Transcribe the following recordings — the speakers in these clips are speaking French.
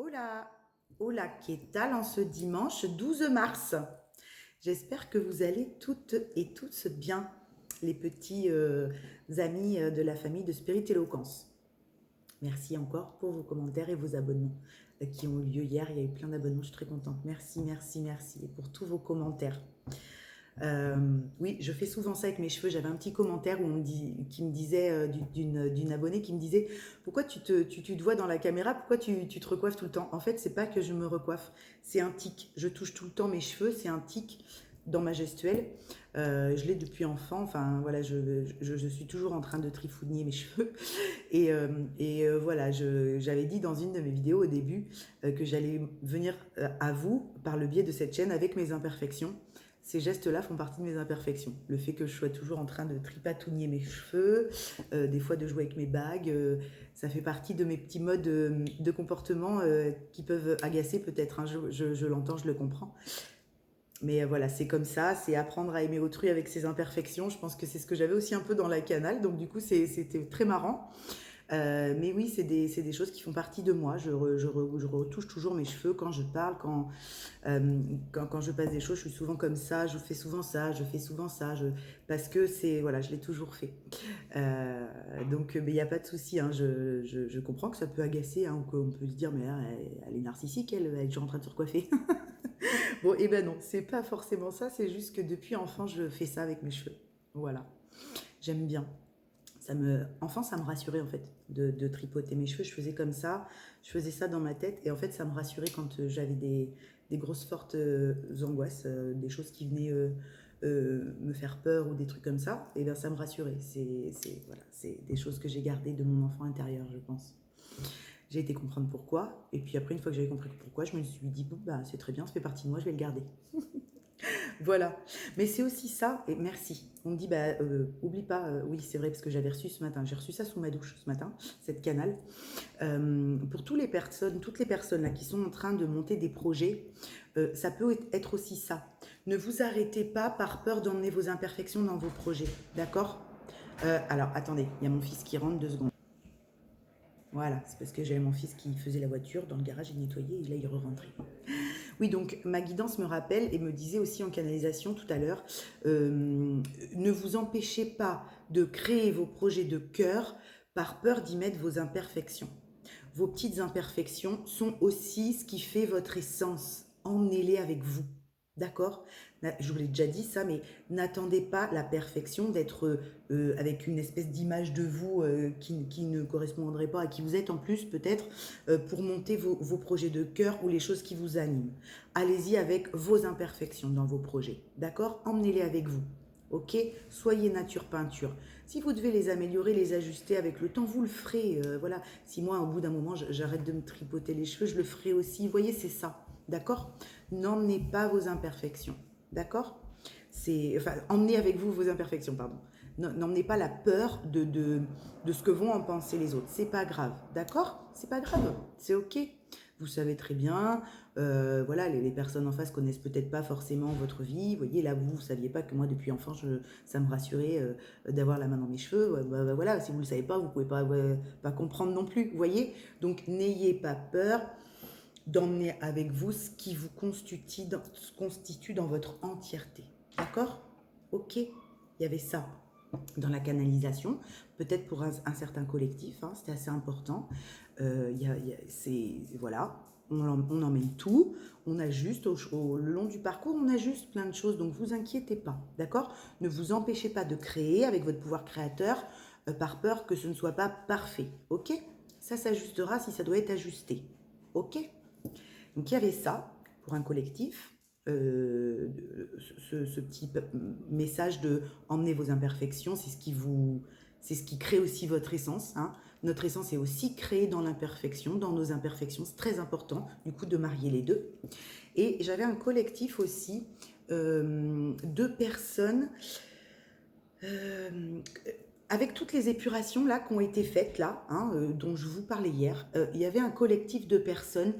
Hola, hola, qu'est-ce en ce dimanche 12 mars? J'espère que vous allez toutes et tous bien, les petits amis de la famille de Spirit Éloquence. Merci encore pour vos commentaires et vos abonnements qui ont eu lieu hier. Il y a eu plein d'abonnements, je suis très contente. Merci, merci, merci pour tous vos commentaires. Oui, je fais souvent ça avec mes cheveux. J'avais un petit commentaire qui me disait, d'une abonnée qui me disait: pourquoi tu te vois dans la caméra, pourquoi tu te recoiffes tout le temps? En fait, c'est pas que je me recoiffe, c'est un tic. Je touche tout le temps mes cheveux, c'est un tic dans ma gestuelle. Je l'ai depuis enfant. Enfin, voilà, je suis toujours en train de trifouiller mes cheveux. Voilà, j'avais dit dans une de mes vidéos au début que j'allais venir à vous par le biais de cette chaîne avec mes imperfections. Ces gestes-là font partie de mes imperfections. Le fait que je sois toujours en train de tripatouiller mes cheveux, des fois de jouer avec mes bagues, ça fait partie de mes petits modes de comportement qui peuvent agacer peut-être, hein. Je l'entends, je le comprends. Mais voilà, c'est comme ça, c'est apprendre à aimer autrui avec ses imperfections. Je pense que c'est ce que j'avais aussi un peu dans la canal, donc du coup c'était très marrant. Mais oui, c'est des choses qui font partie de moi. Je retouche toujours mes cheveux quand je parle, quand je passe des choses, je suis souvent comme ça, je fais souvent ça, je fais souvent ça, parce que voilà, je l'ai toujours fait. Euh, donc, il n'y a pas de souci, hein, je comprends que ça peut agacer, hein, ou qu'on peut se dire, mais là, elle est narcissique, elle est toujours en train de se recoiffer. Bon, et ben non, c'est pas forcément ça, c'est juste que depuis enfant, je fais ça avec mes cheveux. Voilà, j'aime bien. Enfant, ça me rassurait en fait de tripoter mes cheveux. Je faisais comme ça, je faisais ça dans ma tête et en fait, ça me rassurait quand j'avais des grosses fortes angoisses, des choses qui venaient me faire peur ou des trucs comme ça. Et bien, ça me rassurait. Voilà, c'est des choses que j'ai gardées de mon enfant intérieur, je pense. J'ai été comprendre pourquoi. Et puis après, une fois que j'avais compris pourquoi, je me suis dit, bon, bah, c'est très bien, ça fait partie de moi, je vais le garder. Voilà. Mais c'est aussi ça, et merci. On me dit, bah, oublie pas, oui, c'est vrai, parce que j'avais reçu ce matin, j'ai reçu ça sous ma douche ce matin, cette canal. Pour toutes les personnes là, qui sont en train de monter des projets, ça peut être aussi ça. Ne vous arrêtez pas par peur d'emmener vos imperfections dans vos projets, d'accord? Alors, attendez, il y a mon fils qui rentre 2 secondes. Voilà, c'est parce que j'avais mon fils qui faisait la voiture dans le garage, il nettoyait et là il re-rentrait. Oui, donc ma guidance me rappelle et me disait aussi en canalisation tout à l'heure, ne vous empêchez pas de créer vos projets de cœur par peur d'y mettre vos imperfections. Vos petites imperfections sont aussi ce qui fait votre essence. Emmenez-les avec vous. D'accord? Je vous l'ai déjà dit ça, mais n'attendez pas la perfection d'être avec une espèce d'image de vous qui ne correspondrait pas à qui vous êtes en plus peut-être pour monter vos projets de cœur ou les choses qui vous animent. Allez-y avec vos imperfections dans vos projets. D'accord? Emmenez-les avec vous. Ok? Soyez nature peinture. Si vous devez les améliorer, les ajuster avec le temps, vous le ferez. Voilà. Si moi, au bout d'un moment, j'arrête de me tripoter les cheveux, je le ferai aussi. Vous voyez, c'est ça. D'accord? N'emmenez pas vos imperfections. D'accord? Enfin, emmenez avec vous vos imperfections, pardon. N'emmenez pas la peur de ce que vont en penser les autres. C'est pas grave. D'accord? C'est pas grave. C'est ok. Vous savez très bien, voilà, les personnes en face connaissent peut-être pas forcément votre vie. Vous voyez, là, vous ne saviez pas que moi, depuis enfant, ça me rassurait d'avoir la main dans mes cheveux. Voilà, si vous ne le savez pas, vous ne pouvez pas comprendre non plus. Vous voyez? Donc, n'ayez pas peur d'emmener avec vous ce qui vous constitue dans votre entièreté. D'accord? Ok? Il y avait ça dans la canalisation, peut-être pour un certain collectif, hein, c'était assez important. Voilà, on emmène tout, on ajuste le long du parcours, on ajuste plein de choses, donc vous inquiétez pas, d'accord? Ne vous empêchez pas de créer avec votre pouvoir créateur par peur que ce ne soit pas parfait, ok? Ça s'ajustera si ça doit être ajusté, ok? Donc il y avait ça pour un collectif, ce petit message de emmener vos imperfections, c'est ce qui crée aussi votre essence, hein. Notre essence est aussi créée dans l'imperfection, dans nos imperfections. C'est très important, du coup, de marier les deux. Et j'avais un collectif aussi de personnes euh, avec toutes les épurations là qui ont été faites là, hein, dont je vous parlais hier. Il y avait un collectif de personnes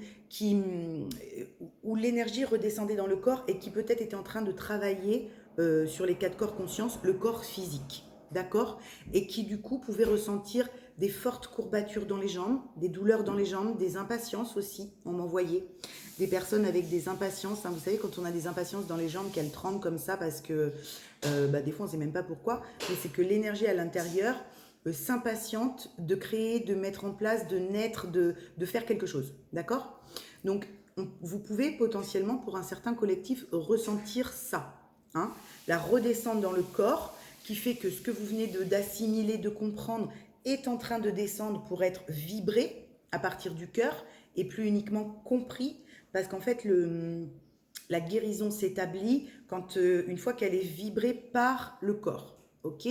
où l'énergie redescendait dans le corps et qui peut-être étaient en train de travailler sur les 4 corps conscience, le corps physique, d'accord? Et qui du coup pouvaient ressentir des fortes courbatures dans les jambes, des douleurs dans les jambes, des impatiences aussi, on m'envoyait. Des personnes avec des impatiences, hein, vous savez quand on a des impatiences dans les jambes, qu'elles tremblent comme ça parce que des fois on ne sait même pas pourquoi, mais c'est que l'énergie à l'intérieur s'impatiente de créer, de mettre en place, de naître, de faire quelque chose, d'accord? Donc vous pouvez potentiellement pour un certain collectif ressentir ça, hein, la redescendre dans le corps qui fait que ce que vous venez d'assimiler, de comprendre est en train de descendre pour être vibré à partir du cœur et plus uniquement compris parce qu'en fait la guérison s'établit quand une fois qu'elle est vibrée par le corps, ok?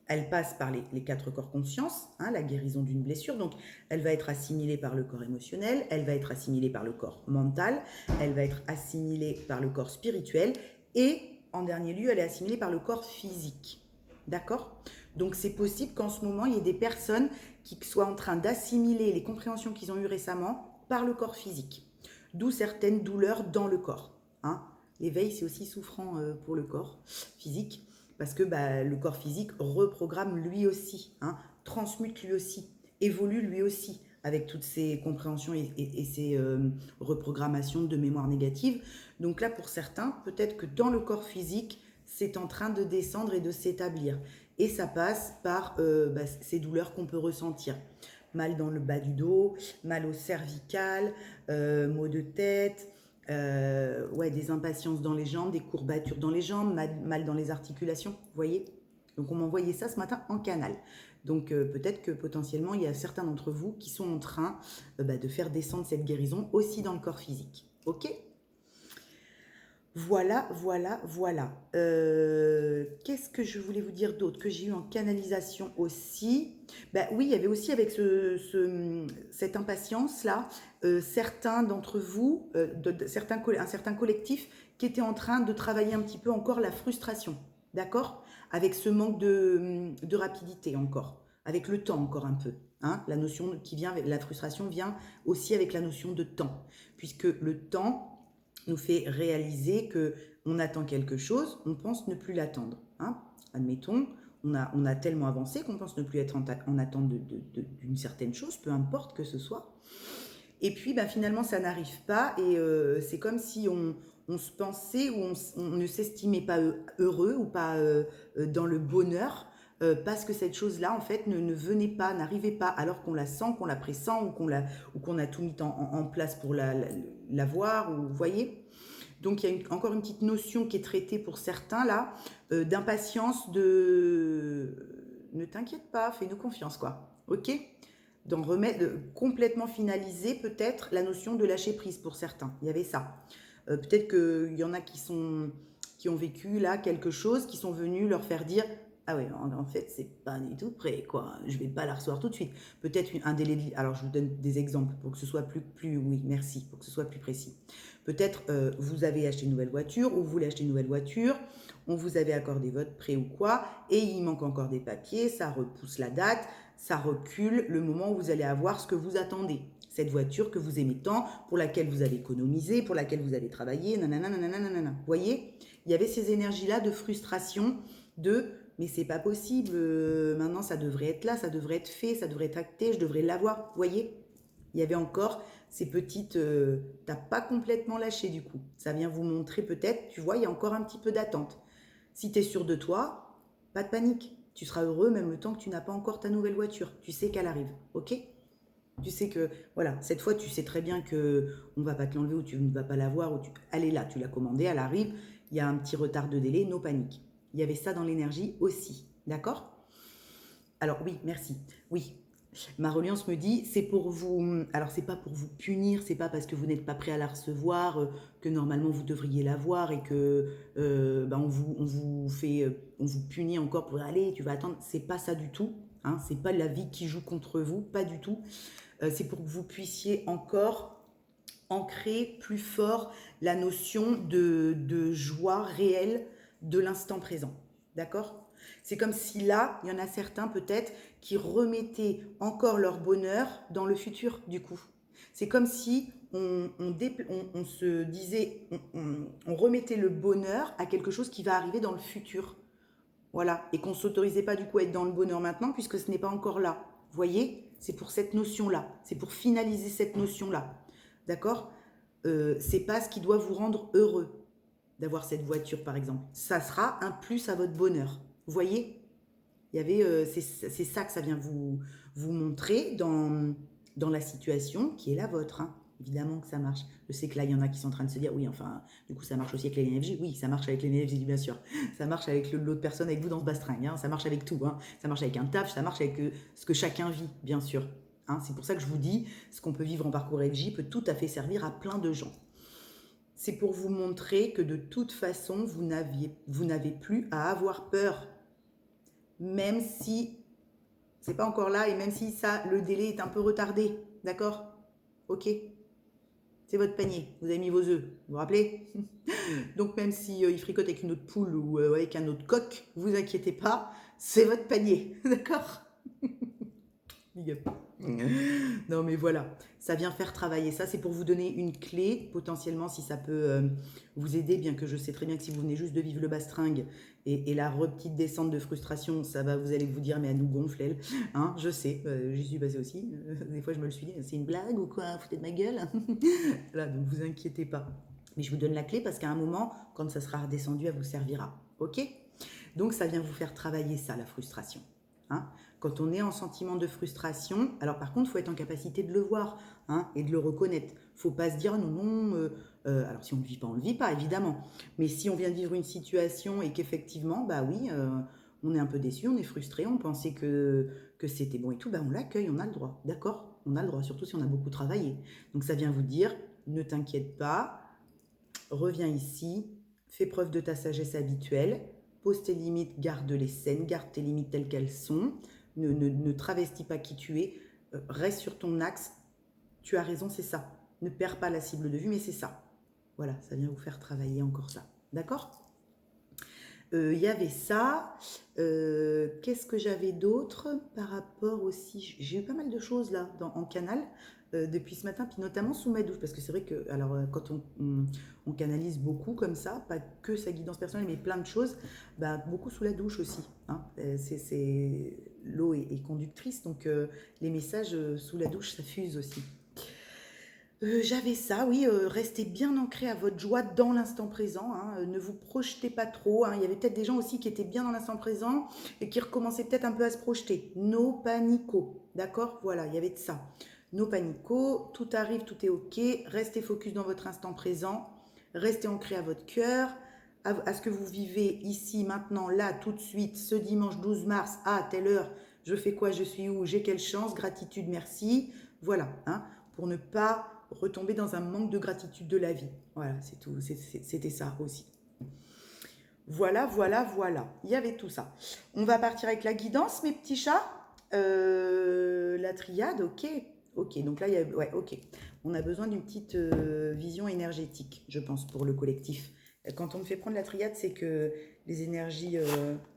Elle passe par les 4 corps conscience, hein, la guérison d'une blessure. Donc, elle va être assimilée par le corps émotionnel, elle va être assimilée par le corps mental, elle va être assimilée par le corps spirituel et, en dernier lieu, elle est assimilée par le corps physique. D'accord? Donc, c'est possible qu'en ce moment, il y ait des personnes qui soient en train d'assimiler les compréhensions qu'ils ont eues récemment par le corps physique. D'où certaines douleurs dans le corps. Hein. L'éveil, c'est aussi souffrant pour le corps physique. Parce que le corps physique reprogramme lui aussi, hein, transmute lui aussi, évolue lui aussi avec toutes ces compréhensions et ces reprogrammations de mémoire négative. Donc là, pour certains, peut-être que dans le corps physique, c'est en train de descendre et de s'établir. Et ça passe par ces douleurs qu'on peut ressentir. Mal dans le bas du dos, mal au cervical, maux de tête, des impatiences dans les jambes, des courbatures dans les jambes, mal dans les articulations, vous voyez? Donc on m'envoyait ça ce matin en canal. Donc peut-être que potentiellement il y a certains d'entre vous qui sont en train de faire descendre cette guérison aussi dans le corps physique. Ok? Voilà. Qu'est-ce que je voulais vous dire d'autre que j'ai eu en canalisation aussi? Oui, il y avait aussi avec cette impatience-là, certains d'entre vous, un certain collectif qui était en train de travailler un petit peu encore la frustration, d'accord? Avec ce manque de rapidité encore, avec le temps encore un peu. Hein? La notion qui vient, la frustration vient aussi avec la notion de temps, puisque le temps nous fait réaliser que on attend quelque chose, on pense ne plus l'attendre. Hein. Admettons, on a tellement avancé qu'on pense ne plus être en attente d'une certaine chose, peu importe que ce soit. Et puis finalement, ça n'arrive pas et c'est comme si on se pensait ou on ne s'estimait pas heureux ou pas dans le bonheur parce que cette chose-là, en fait, ne venait pas, n'arrivait pas, alors qu'on la sent, qu'on la pressent ou qu'on a tout mis en place pour la voir, ou vous voyez. Donc, il y a encore une petite notion qui est traitée pour certains, là, d'impatience, ne t'inquiète pas, fais-nous confiance, quoi. Ok? D'en remettre, complètement finaliser, peut-être, la notion de lâcher prise pour certains. Il y avait ça. Peut-être qu'il y en a qui ont vécu, là, quelque chose, qui sont venus leur faire dire ah ouais, en fait, c'est pas du tout prêt, quoi. Je vais pas la recevoir tout de suite. Peut-être un délai de... Alors, je vous donne des exemples pour que ce soit oui, merci, pour que ce soit plus précis. Peut-être vous avez acheté une nouvelle voiture ou vous voulez acheter une nouvelle voiture, on vous avait accordé votre prêt ou quoi, et il manque encore des papiers, ça repousse la date, ça recule le moment où vous allez avoir ce que vous attendez. Cette voiture que vous aimez tant, pour laquelle vous avez économisé, pour laquelle vous avez travaillé, nanana, nanana, nanana. Vous voyez, il y avait ces énergies-là de frustration, mais c'est pas possible, maintenant ça devrait être là, ça devrait être fait, ça devrait être acté, je devrais l'avoir. Vous voyez, il y avait encore ces petites... t'as pas complètement lâché du coup. Ça vient vous montrer peut-être, tu vois, il y a encore un petit peu d'attente. Si tu es sûr de toi, pas de panique. Tu seras heureux même le temps que tu n'as pas encore ta nouvelle voiture. Tu sais qu'elle arrive, ok? Tu sais que, voilà, cette fois, tu sais très bien que on va pas te l'enlever ou tu ne vas pas l'avoir. Elle est là, tu l'as commandée, elle arrive. Il y a un petit retard de délai, no panique. Il y avait ça dans l'énergie aussi, d'accord? Alors oui, merci. Oui, ma reliance me dit, c'est pour vous... Alors c'est pas pour vous punir, c'est pas parce que vous n'êtes pas prêt à la recevoir que normalement vous devriez l'avoir et que on vous punit encore pour aller, tu vas attendre. C'est pas ça du tout. Hein, c'est pas la vie qui joue contre vous, pas du tout. C'est pour que vous puissiez encore ancrer plus fort la notion de joie réelle de l'instant présent. D'accord? C'est comme si là, il y en a certains peut-être qui remettaient encore leur bonheur dans le futur du coup. C'est comme si on se disait, on remettait le bonheur à quelque chose qui va arriver dans le futur. Voilà, et qu'on ne s'autorisait pas du coup à être dans le bonheur maintenant puisque ce n'est pas encore là. Vous voyez? C'est pour cette notion-là. C'est pour finaliser cette notion-là. D'accord? C'est pas ce qui doit vous rendre heureux d'avoir cette voiture, par exemple. Ça sera un plus à votre bonheur. Vous voyez? Il y avait, c'est ça que ça vient vous montrer dans la situation qui est la vôtre. Hein. Évidemment que ça marche. Je sais que là, il y en a qui sont en train de se dire, oui, enfin, du coup, ça marche aussi avec les NFJ. Oui, ça marche avec les NFJ, bien sûr. Ça marche avec l'autre personne, avec vous dans ce bastringue. Hein. Ça marche avec tout. Hein. Ça marche avec un taf, ça marche avec ce que chacun vit, bien sûr. Hein. C'est pour ça que je vous dis, ce qu'on peut vivre en parcours FJ peut tout à fait servir à plein de gens. C'est pour vous montrer que de toute façon, vous n'avez plus à avoir peur. Même si c'est pas encore là et même si ça, le délai est un peu retardé. D'accord? Ok? C'est votre panier. Vous avez mis vos œufs. Vous vous rappelez? Donc même si il fricote avec une autre poule ou avec un autre coq, vous inquiétez pas, c'est votre panier. D'accord? Big up. Non mais voilà, ça vient faire travailler ça, c'est pour vous donner une clé, potentiellement si ça peut vous aider, bien que je sais très bien que si vous venez juste de vivre le bastringue et la petite descente de frustration, ça va, vous allez vous dire mais à nous gonfle elle, hein, je sais, j'y suis passée aussi, des fois je me le suis dit, c'est une blague ou quoi, foutez de ma gueule. Là, donc vous inquiétez pas. Mais je vous donne la clé parce qu'à un moment, quand ça sera redescendu, elle vous servira, ok? Donc ça vient vous faire travailler ça, la frustration. Hein. Quand on est en sentiment de frustration, alors par contre, il faut être en capacité de le voir hein, et de le reconnaître. Il ne faut pas se dire non, non, alors si on ne le vit pas, on ne le vit pas, évidemment. Mais si on vient de vivre une situation et qu'effectivement, bah oui, on est un peu déçu, on est frustré, on pensait que c'était bon et tout, bah on l'accueille, on a le droit, d'accord? On a le droit, surtout si on a beaucoup travaillé. Donc ça vient vous dire, ne t'inquiète pas, reviens ici, fais preuve de ta sagesse habituelle, pose tes limites, garde-les saines, garde tes limites telles qu'elles sont, ne travestis pas qui tu es, reste sur ton axe, tu as raison, c'est ça. Ne perds pas la cible de vue, mais c'est ça. Voilà, ça vient vous faire travailler encore ça. D'accord ? Il y avait ça. Qu'est-ce que j'avais d'autre par rapport aussi? J'ai eu pas mal de choses là en canal depuis ce matin, puis notamment sous ma douche, parce que c'est vrai que alors quand on canalise beaucoup comme ça, pas que sa guidance personnelle, mais plein de choses, bah, beaucoup sous la douche aussi. Hein. L'eau est conductrice, donc les messages sous la douche, ça fuse aussi. J'avais ça, oui, restez bien ancré à votre joie dans l'instant présent, hein, ne vous projetez pas trop, hein. Il y avait peut-être des gens aussi qui étaient bien dans l'instant présent et qui recommençaient peut-être un peu à se projeter. No panico, d'accord? Voilà, il y avait de ça. No panico, tout arrive, tout est ok, restez focus dans votre instant présent, restez ancré à votre cœur, à ce que vous vivez ici, maintenant, là, tout de suite, ce dimanche 12 mars, à telle heure, je fais quoi, je suis où, j'ai quelle chance, gratitude, merci, voilà, hein, pour ne pas retomber dans un manque de gratitude de la vie. Voilà, c'est tout. C'était ça aussi. Voilà, voilà, voilà. Il y avait tout ça. On va partir avec la guidance, mes petits chats. La triade, ok. Ok, donc là, il y a... Ouais, ok. On a besoin d'une petite vision énergétique, je pense, pour le collectif. Quand on me fait prendre la triade, c'est que les énergies,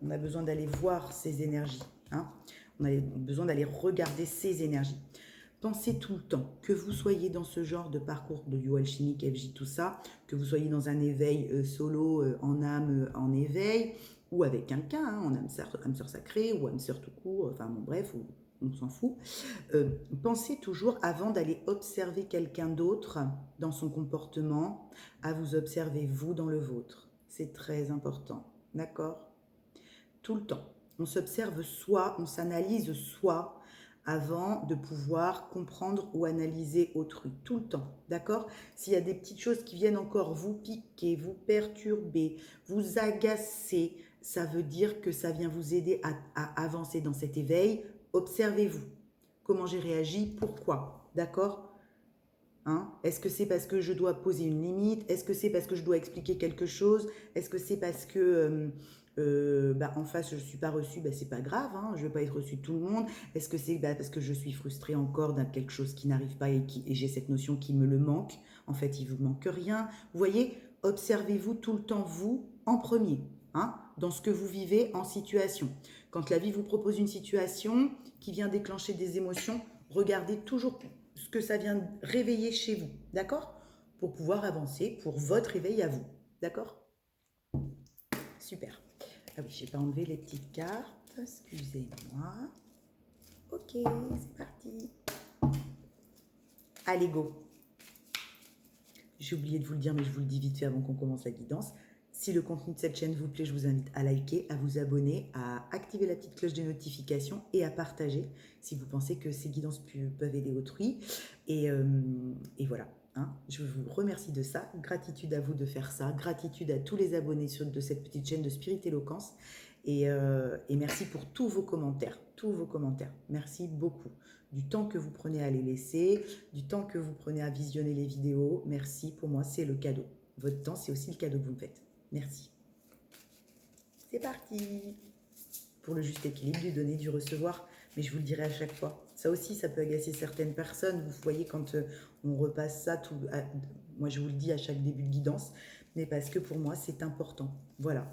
on a besoin d'aller voir ces énergies. Hein. On a besoin d'aller regarder ces énergies. Pensez tout le temps, que vous soyez dans ce genre de parcours de duo alchimique, FJ, tout ça, que vous soyez dans un éveil solo, en âme, en éveil, ou avec quelqu'un, hein, en âme sœur sacrée, ou âme sœur tout court, enfin bon bref, on s'en fout. Pensez toujours, avant d'aller observer quelqu'un d'autre dans son comportement, à vous observer vous dans le vôtre. C'est très important, d'accord? Tout le temps. On s'observe soi, on s'analyse soi, avant de pouvoir comprendre ou analyser autrui, tout le temps, d'accord? S'il y a des petites choses qui viennent encore vous piquer, vous perturber, vous agacer, ça veut dire que ça vient vous aider à avancer dans cet éveil. Observez-vous. Comment j'ai réagi? Pourquoi? D'accord? Hein? Est-ce que c'est parce que je dois poser une limite? Est-ce que c'est parce que je dois expliquer quelque chose? Est-ce que c'est parce que en face je ne suis pas reçue? C'est pas grave, hein, je ne vais pas être reçue de tout le monde. Est-ce que c'est parce que je suis frustrée encore d'un quelque chose qui n'arrive pas et j'ai cette notion qui me le manque? En fait, il ne vous manque rien. Vous voyez, observez-vous tout le temps, vous, en premier, hein, dans ce que vous vivez en situation. Quand la vie vous propose une situation qui vient déclencher des émotions, regardez toujours ce que ça vient réveiller chez vous, d'accord? Pour pouvoir avancer pour votre éveil à vous, d'accord? Super. Ah oui, je n'ai pas enlevé les petites cartes, excusez-moi. Ok, c'est parti. Allez, go. J'ai oublié de vous le dire, mais je vous le dis vite fait avant qu'on commence la guidance. Si le contenu de cette chaîne vous plaît, je vous invite à liker, à vous abonner, à activer la petite cloche de notification et à partager si vous pensez que ces guidances peuvent aider autrui. Et voilà, hein, je vous remercie de ça. Gratitude à vous de faire ça. Gratitude à tous les abonnés de cette petite chaîne de Spirit Éloquence. Et merci pour tous vos commentaires. Tous vos commentaires. Merci beaucoup. Du temps que vous prenez à les laisser, du temps que vous prenez à visionner les vidéos. Merci, pour moi, c'est le cadeau. Votre temps, c'est aussi le cadeau que vous me faites. Merci. C'est parti pour le juste équilibre du donner, du recevoir. Mais je vous le dirai à chaque fois. Ça aussi, ça peut agacer certaines personnes. Vous voyez, quand on repasse ça, moi je vous le dis à chaque début de guidance, mais parce que pour moi, c'est important. Voilà.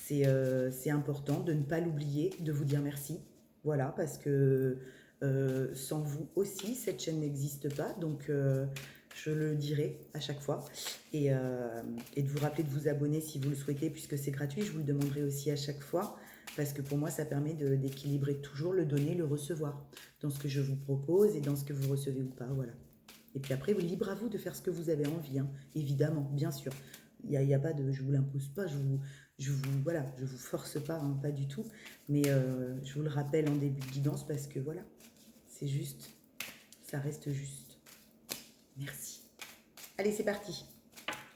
C'est important de ne pas l'oublier, de vous dire merci. Voilà, parce que sans vous aussi, cette chaîne n'existe pas. Donc, je le dirai à chaque fois. Et de vous rappeler de vous abonner si vous le souhaitez, puisque c'est gratuit. Je vous le demanderai aussi à chaque fois, parce que pour moi, ça permet d'équilibrer toujours le donner, le recevoir, dans ce que je vous propose et dans ce que vous recevez ou pas. Voilà. Et puis après, libre à vous de faire ce que vous avez envie, hein, évidemment, bien sûr. Il y a pas de, je vous l'impose pas, voilà, je vous force pas, hein, pas du tout. Mais je vous le rappelle en début de guidance parce que voilà, c'est juste, ça reste juste. Merci. Allez, c'est parti.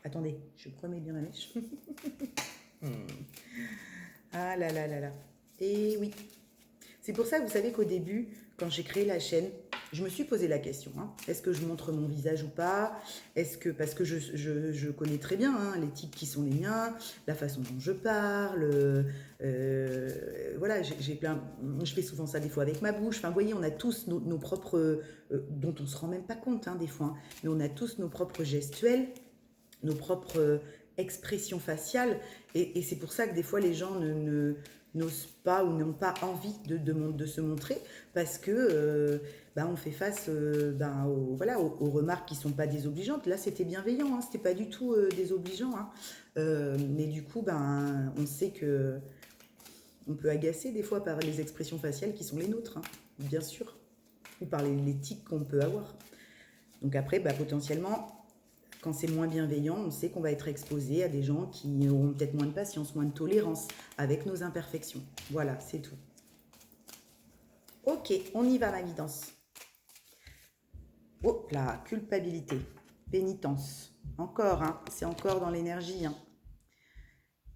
Attendez, je remets bien ma mèche. Ah là là là là. Et oui. C'est pour ça que vous savez qu'au début, quand j'ai créé la chaîne, je me suis posé la question, hein, est-ce que je montre mon visage ou pas? Est-ce que, parce que je connais très bien, hein, les types qui sont les miens, la façon dont je parle, voilà, je fais souvent ça des fois avec ma bouche. Enfin, vous voyez, on a tous nos propres, dont on se rend même pas compte, hein, des fois, hein, mais on a tous nos propres gestuels, nos propres expressions faciales, et c'est pour ça que des fois les gens n'osent pas ou n'ont pas envie de se montrer, parce que on fait face aux remarques qui ne sont pas désobligeantes. Là, c'était bienveillant, hein, c'était pas du tout désobligeant, hein. Mais du coup, on sait que on peut agacer des fois par les expressions faciales qui sont les nôtres, hein, bien sûr, ou par les tics qu'on peut avoir. Donc après, potentiellement, quand c'est moins bienveillant, on sait qu'on va être exposé à des gens qui auront peut-être moins de patience, moins de tolérance avec nos imperfections. Voilà, c'est tout. Ok, on y va, ma guidance. Hop là, culpabilité, pénitence. Encore, hein, c'est encore dans l'énergie. Hein.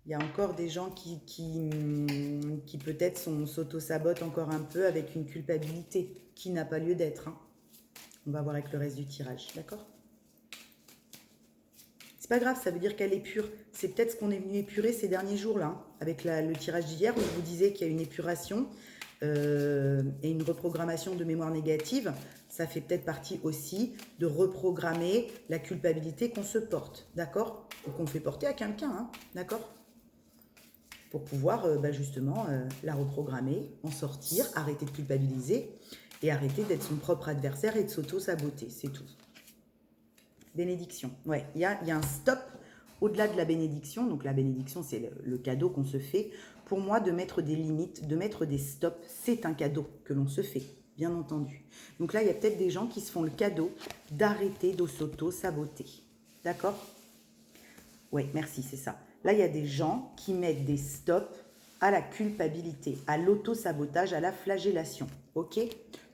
Il y a encore des gens qui peut-être s'auto-sabotent encore un peu avec une culpabilité qui n'a pas lieu d'être. Hein. On va voir avec le reste du tirage, d'accord ? C'est pas grave, ça veut dire qu'elle est pure. C'est peut-être ce qu'on est venu épurer ces derniers jours-là, hein, avec le tirage d'hier où je vous disais qu'il y a une épuration et une reprogrammation de mémoire négative. Ça fait peut-être partie aussi de reprogrammer la culpabilité qu'on se porte, d'accord ? Ou qu'on fait porter à quelqu'un, hein, d'accord ? Pour pouvoir justement la reprogrammer, en sortir, arrêter de culpabiliser et arrêter d'être son propre adversaire et de s'auto-saboter, c'est tout. Bénédiction. Ouais, il y a un stop au-delà de la bénédiction. Donc la bénédiction, c'est le cadeau qu'on se fait. Pour moi, de mettre des limites, de mettre des stops, c'est un cadeau que l'on se fait, bien entendu. Donc là, il y a peut-être des gens qui se font le cadeau d'arrêter de s'auto-saboter. D'accord ? Oui, merci, c'est ça. Là, il y a des gens qui mettent des stops à la culpabilité, à l'auto-sabotage, à la flagellation. Ok ?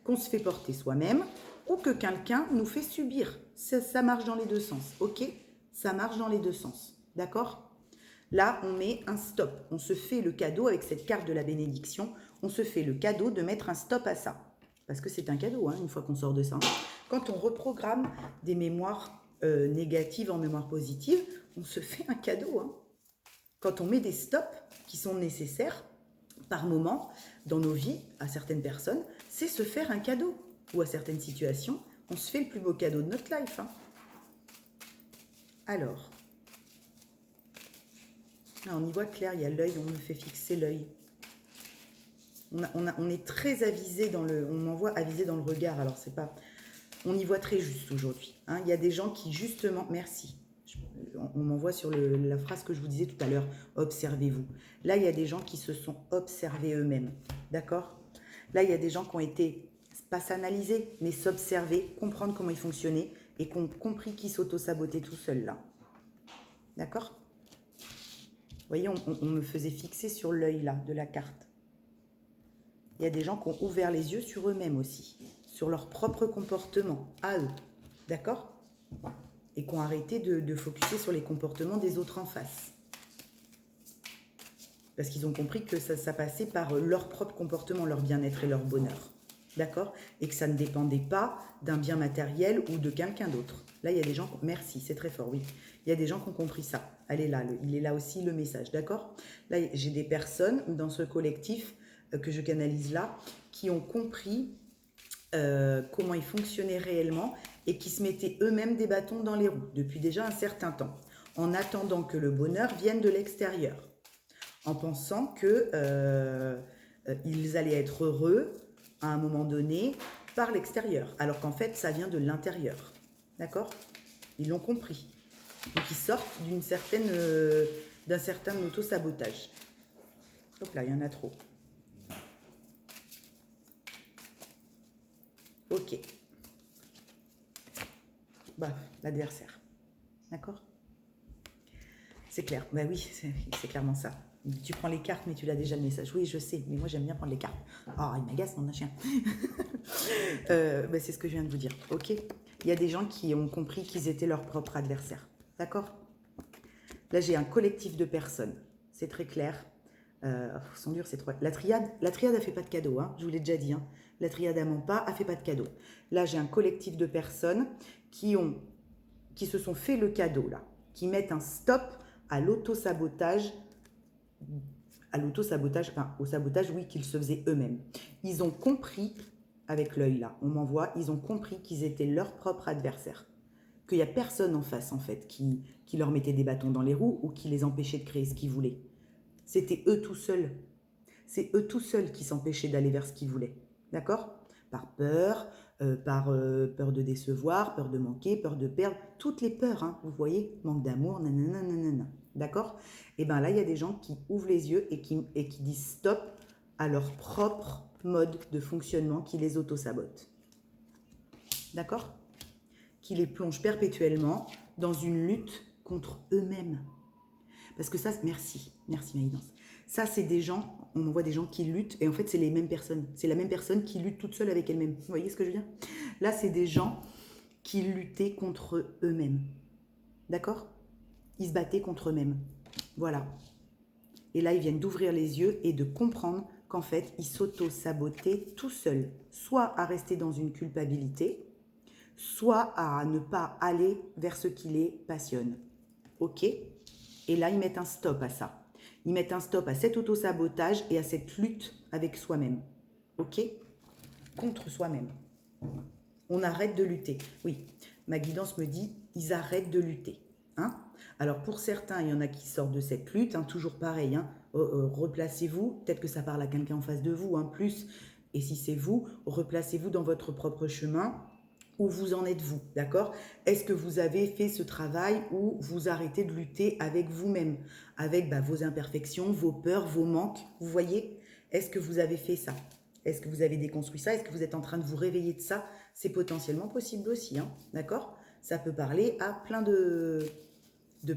Qu'on se fait porter soi-même ou que quelqu'un nous fait subir. Ça marche dans les deux sens, ok ? Ça marche dans les deux sens, d'accord ? Là, on met un stop. On se fait le cadeau avec cette carte de la bénédiction. On se fait le cadeau de mettre un stop à ça. Parce que c'est un cadeau, hein, une fois qu'on sort de ça. Quand on reprogramme des mémoires négatives en mémoire positive, on se fait un cadeau. Hein. Quand on met des stops qui sont nécessaires par moment dans nos vies à certaines personnes, c'est se faire un cadeau. Ou à certaines situations, on se fait le plus beau cadeau de notre life. Hein. Alors, là, on y voit clair, il y a l'œil, on me fait fixer l'œil. On est très avisé dans le... On m'envoie avisé dans le regard, alors c'est pas... On y voit très juste aujourd'hui. Hein. Il y a des gens qui, justement... Merci. On m'envoie sur la phrase que je vous disais tout à l'heure, observez-vous. Là, il y a des gens qui se sont observés eux-mêmes. D'accord ? Là, il y a des gens qui ont été pas s'analyser, mais s'observer, comprendre comment il fonctionnait et qu'on compris qu'il s'auto-sabotait tout seul là. D'accord? Vous voyez, on me faisait fixer sur l'œil là de la carte. Il y a des gens qui ont ouvert les yeux sur eux-mêmes aussi, sur leur propre comportement, à eux. D'accord? Et qui ont arrêté de focuser sur les comportements des autres en face. Parce qu'ils ont compris que ça passait par leur propre comportement, leur bien-être et leur bonheur. D'accord? Et que ça ne dépendait pas d'un bien matériel ou de quelqu'un d'autre. Là, il y a des gens... Merci, c'est très fort, oui. Il y a des gens qui ont compris ça. Elle est là, il est là aussi le message, d'accord? Là, j'ai des personnes dans ce collectif que je canalise là, qui ont compris comment ils fonctionnaient réellement et qui se mettaient eux-mêmes des bâtons dans les roues depuis déjà un certain temps, en attendant que le bonheur vienne de l'extérieur, en pensant que ils allaient être heureux à un moment donné par l'extérieur, alors qu'en fait ça vient de l'intérieur, d'accord? Ils l'ont compris, donc ils sortent d'un certain auto-sabotage. Hop là, il y en a trop. Ok. Bah, l'adversaire. D'accord? C'est clair. Bah oui, c'est clairement ça. Tu prends les cartes, mais tu l'as déjà le message. Oui, je sais, mais moi j'aime bien prendre les cartes. Ah, il m'agace, mon chien. Bah, c'est ce que je viens de vous dire. Ok? Il y a des gens qui ont compris qu'ils étaient leur propre adversaire. D'accord? Là, j'ai un collectif de personnes. C'est très clair. Sont durs, c'est trop. La triade, elle fait pas de cadeau, hein, je vous l'ai déjà dit. Hein. La triade à mon pas, elle fait pas de cadeau. Là, j'ai un collectif de personnes qui se sont fait le cadeau, là, qui mettent un stop à l'auto-sabotage, enfin, au sabotage, oui, qu'ils se faisaient eux-mêmes. Ils ont compris, avec l'œil là, on m'envoie, ils ont compris qu'ils étaient leur propre adversaire. Qu'il n'y a personne en face, en fait, qui leur mettait des bâtons dans les roues ou qui les empêchait de créer ce qu'ils voulaient. C'était eux tout seuls. C'est eux tout seuls qui s'empêchaient d'aller vers ce qu'ils voulaient. D'accord? Par peur, peur de décevoir, peur de manquer, peur de perdre. Toutes les peurs, hein, vous voyez? Manque d'amour, nanana, nanana. D'accord? Et bien là, il y a des gens qui ouvrent les yeux et qui disent stop à leur propre mode de fonctionnement qui les auto-sabote. D'accord? Qui les plonge perpétuellement dans une lutte contre eux-mêmes. Parce que ça, merci Maïdance. Ça, c'est des gens, on voit des gens qui luttent, et en fait, c'est les mêmes personnes. C'est la même personne qui lutte toute seule avec elle-même. Vous voyez ce que je veux dire? Là, c'est des gens qui luttaient contre eux-mêmes. D'accord? Ils se battaient contre eux-mêmes. Voilà. Et là, ils viennent d'ouvrir les yeux et de comprendre qu'en fait, ils s'auto-sabotaient tout seuls. Soit à rester dans une culpabilité, soit à ne pas aller vers ce qui les passionne. Ok? Et là, ils mettent un stop à ça. Ils mettent un stop à cet auto-sabotage et à cette lutte avec soi-même. Ok? Contre soi-même. On arrête de lutter. Oui, ma guidance me dit, ils arrêtent de lutter. Hein? Alors pour certains, il y en a qui sortent de cette lutte, hein, toujours pareil. Hein, replacez-vous, peut-être que ça parle à quelqu'un en face de vous, hein, plus. Et si c'est vous, replacez-vous dans votre propre chemin. Où vous en êtes-vous, d'accord? Est-ce que vous avez fait ce travail où vous arrêtez de lutter avec vous-même, avec vos imperfections, vos peurs, vos manques, vous voyez? Est-ce que vous avez fait ça? Est-ce que vous avez déconstruit ça? Est-ce que vous êtes en train de vous réveiller de ça? C'est potentiellement possible aussi, hein, d'accord? Ça peut parler à plein de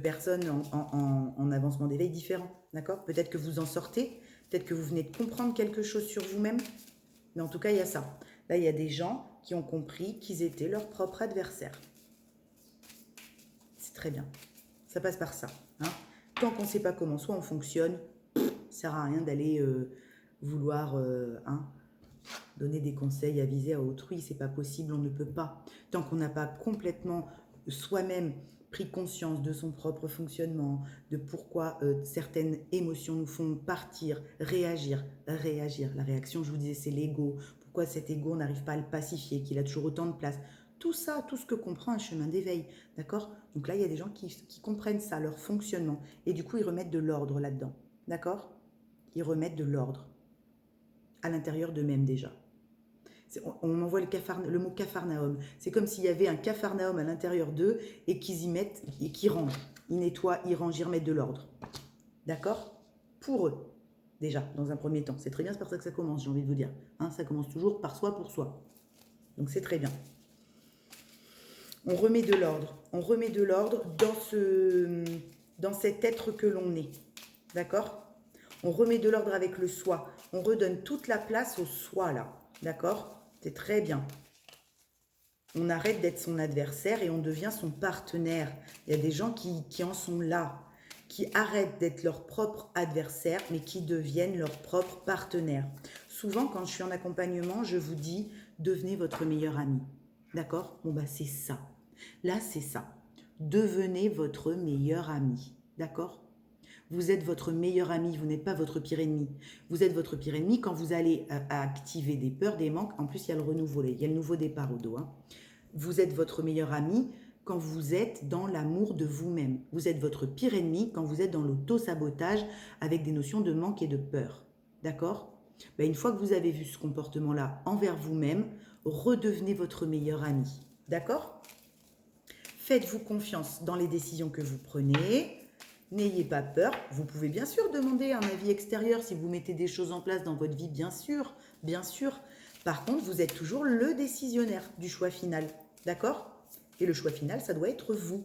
personnes en avancement d'éveil différents, d'accord? Peut-être que vous en sortez, peut-être que vous venez de comprendre quelque chose sur vous-même, mais en tout cas, il y a ça. Là, il y a des gens qui ont compris qu'ils étaient leur propre adversaire. C'est très bien. Ça passe par ça. Hein. Tant qu'on ne sait pas comment soit on fonctionne, ça ne sert à rien d'aller vouloir donner des conseils avisés à autrui. C'est pas possible, on ne peut pas. Tant qu'on n'a pas complètement soi-même pris conscience de son propre fonctionnement, de pourquoi certaines émotions nous font partir, réagir. La réaction, je vous disais, c'est l'ego. Pourquoi cet ego n'arrive pas à le pacifier, qu'il a toujours autant de place. Tout ça, tout ce que comprend un chemin d'éveil, d'accord? Donc là, il y a des gens qui comprennent ça, leur fonctionnement, et du coup, ils remettent de l'ordre là-dedans, d'accord? Ils remettent de l'ordre à l'intérieur d'eux-mêmes déjà. On envoie le mot capharnaüm. C'est comme s'il y avait un capharnaüm à l'intérieur d'eux et qu'ils y mettent et qu'ils rangent. Ils nettoient, ils rangent, ils remettent de l'ordre. D'accord? Pour eux. Déjà, dans un premier temps. C'est très bien, c'est par ça que ça commence, j'ai envie de vous dire. Hein, ça commence toujours par soi pour soi. Donc c'est très bien. On remet de l'ordre. On remet de l'ordre dans cet être que l'on est. D'accord? On remet de l'ordre avec le soi. On redonne toute la place au soi là. D'accord? C'est très bien. On arrête d'être son adversaire et on devient son partenaire. Il y a des gens qui en sont là, qui arrêtent d'être leur propre adversaire, mais qui deviennent leur propre partenaire. Souvent, quand je suis en accompagnement, je vous dis, devenez votre meilleur ami. D'accord? Bon, bah c'est ça. Là, c'est ça. Devenez votre meilleur ami. D'accord? Vous êtes votre meilleur ami, vous n'êtes pas votre pire ennemi. Vous êtes votre pire ennemi quand vous allez activer des peurs, des manques. En plus, il y a le renouveau, il y a le nouveau départ au dos. Hein. Vous êtes votre meilleur ami quand vous êtes dans l'amour de vous-même. Vous êtes votre pire ennemi quand vous êtes dans l'auto-sabotage avec des notions de manque et de peur. D'accord? Ben, une fois que vous avez vu ce comportement-là envers vous-même, redevenez votre meilleur ami. D'accord? Faites-vous confiance dans les décisions que vous prenez. N'ayez pas peur. Vous pouvez bien sûr demander un avis extérieur si vous mettez des choses en place dans votre vie, bien sûr, bien sûr. Par contre, vous êtes toujours le décisionnaire du choix final. D'accord? Et le choix final, ça doit être vous.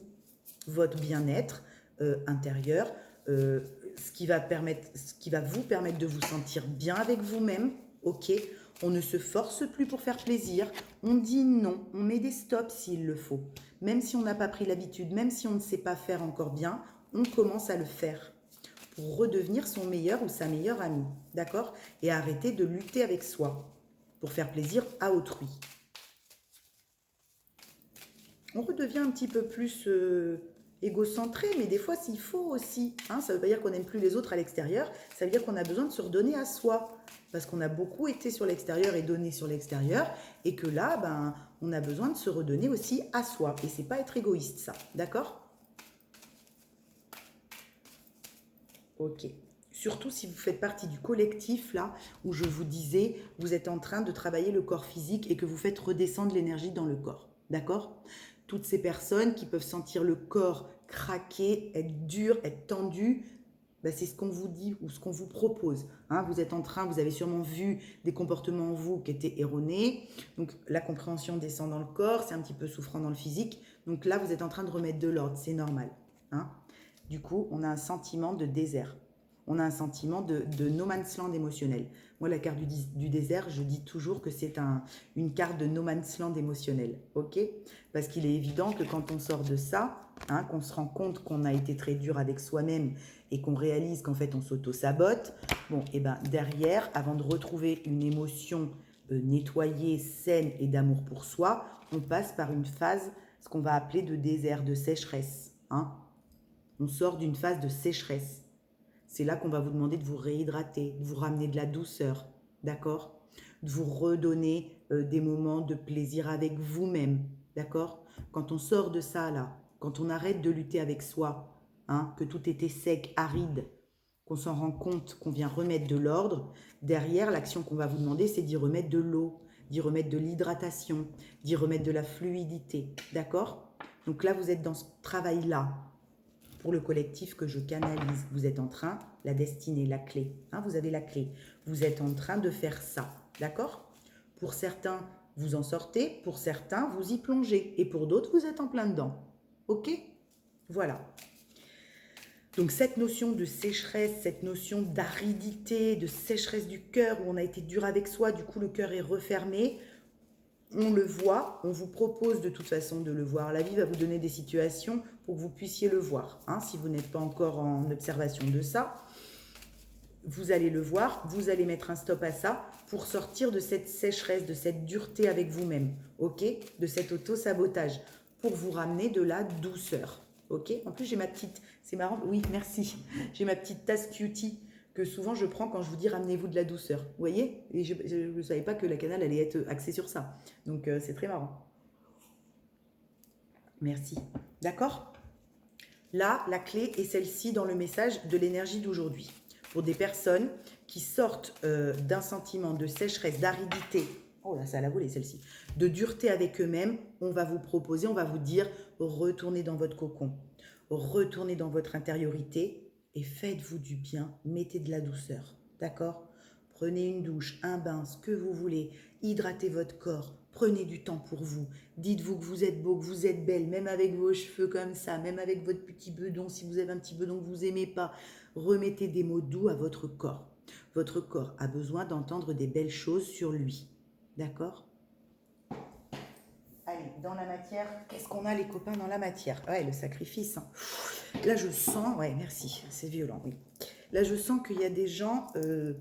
Votre bien-être intérieur, ce qui va vous permettre de vous sentir bien avec vous-même. Ok? On ne se force plus pour faire plaisir. On dit non. On met des stops s'il le faut. Même si on n'a pas pris l'habitude, même si on ne sait pas faire encore bien, on commence à le faire pour redevenir son meilleur ou sa meilleure amie. D'accord? Et arrêter de lutter avec soi pour faire plaisir à autrui. On redevient un petit peu plus égocentré, mais des fois, s'il faut aussi. Hein, ça ne veut pas dire qu'on n'aime plus les autres à l'extérieur, ça veut dire qu'on a besoin de se redonner à soi. Parce qu'on a beaucoup été sur l'extérieur et donné sur l'extérieur, et que là, ben, on a besoin de se redonner aussi à soi. Et c'est pas être égoïste, ça. D'accord? Ok. Surtout si vous faites partie du collectif, là, où je vous disais, vous êtes en train de travailler le corps physique et que vous faites redescendre l'énergie dans le corps. D'accord? Toutes ces personnes qui peuvent sentir le corps craquer, être dur, être tendu, ben c'est ce qu'on vous dit ou ce qu'on vous propose. Hein, vous êtes en train, vous avez sûrement vu des comportements en vous qui étaient erronés. Donc la compréhension descend dans le corps, c'est un petit peu souffrant dans le physique. Donc là, vous êtes en train de remettre de l'ordre, c'est normal. Hein. Du coup, on a un sentiment de désert. On a un sentiment de no man's land émotionnel. Moi, la carte du désert, je dis toujours que c'est une carte de no man's land émotionnel. Ok? Parce qu'il est évident que quand on sort de ça, hein, qu'on se rend compte qu'on a été très dur avec soi-même et qu'on réalise qu'en fait on s'auto-sabote, bon, et ben derrière, avant de retrouver une émotion nettoyée, saine et d'amour pour soi, on passe par une phase, ce qu'on va appeler de désert, de sécheresse. Hein. On sort d'une phase de sécheresse. C'est là qu'on va vous demander de vous réhydrater, de vous ramener de la douceur, d'accord? De vous redonner des moments de plaisir avec vous-même, d'accord? Quand on sort de ça, là, quand on arrête de lutter avec soi, hein, que tout était sec, aride, qu'on s'en rend compte, qu'on vient remettre de l'ordre, derrière, l'action qu'on va vous demander, c'est d'y remettre de l'eau, d'y remettre de l'hydratation, d'y remettre de la fluidité, d'accord? Donc là, vous êtes dans ce travail-là, pour le collectif que je canalise. Vous êtes en train, la destinée, la clé. Hein, vous avez la clé. Vous êtes en train de faire ça. D'accord? Pour certains, vous en sortez. Pour certains, vous y plongez. Et pour d'autres, vous êtes en plein dedans. Ok? Voilà. Donc cette notion de sécheresse, cette notion d'aridité, de sécheresse du cœur, où on a été dur avec soi, du coup le cœur est refermé, on le voit, on vous propose de toute façon de le voir. La vie va vous donner des situations pour que vous puissiez le voir. Hein, si vous n'êtes pas encore en observation de ça, vous allez le voir, vous allez mettre un stop à ça pour sortir de cette sécheresse, de cette dureté avec vous-même, ok? De cet auto-sabotage, pour vous ramener de la douceur, ok? En plus, j'ai ma petite, c'est marrant, oui, merci, j'ai ma petite tasse cutie que souvent je prends quand je vous dis ramenez-vous de la douceur. Vous voyez? Et je ne savais pas que la canal allait être axée sur ça. Donc c'est très marrant. Merci. D'accord? Là, la clé est celle-ci dans le message de l'énergie d'aujourd'hui. Pour des personnes qui sortent d'un sentiment de sécheresse, d'aridité, oh là, ça a la volée celle-ci, de dureté avec eux-mêmes, on va vous proposer, on va vous dire, retournez dans votre cocon, retournez dans votre intériorité, et faites-vous du bien, mettez de la douceur, d'accord? Prenez une douche, un bain, ce que vous voulez, hydratez votre corps, Prenez du temps pour vous. Dites-vous que vous êtes beau, que vous êtes belle, même avec vos cheveux comme ça, même avec votre petit bedon, si vous avez un petit bedon que vous n'aimez pas. Remettez des mots doux à votre corps. Votre corps a besoin d'entendre des belles choses sur lui. D'accord? Allez, dans la matière, qu'est-ce qu'on a les copains dans la matière? Ouais, le sacrifice. Hein. Là, je sens, ouais, merci, c'est violent, oui. Là, je sens qu'il y a des gens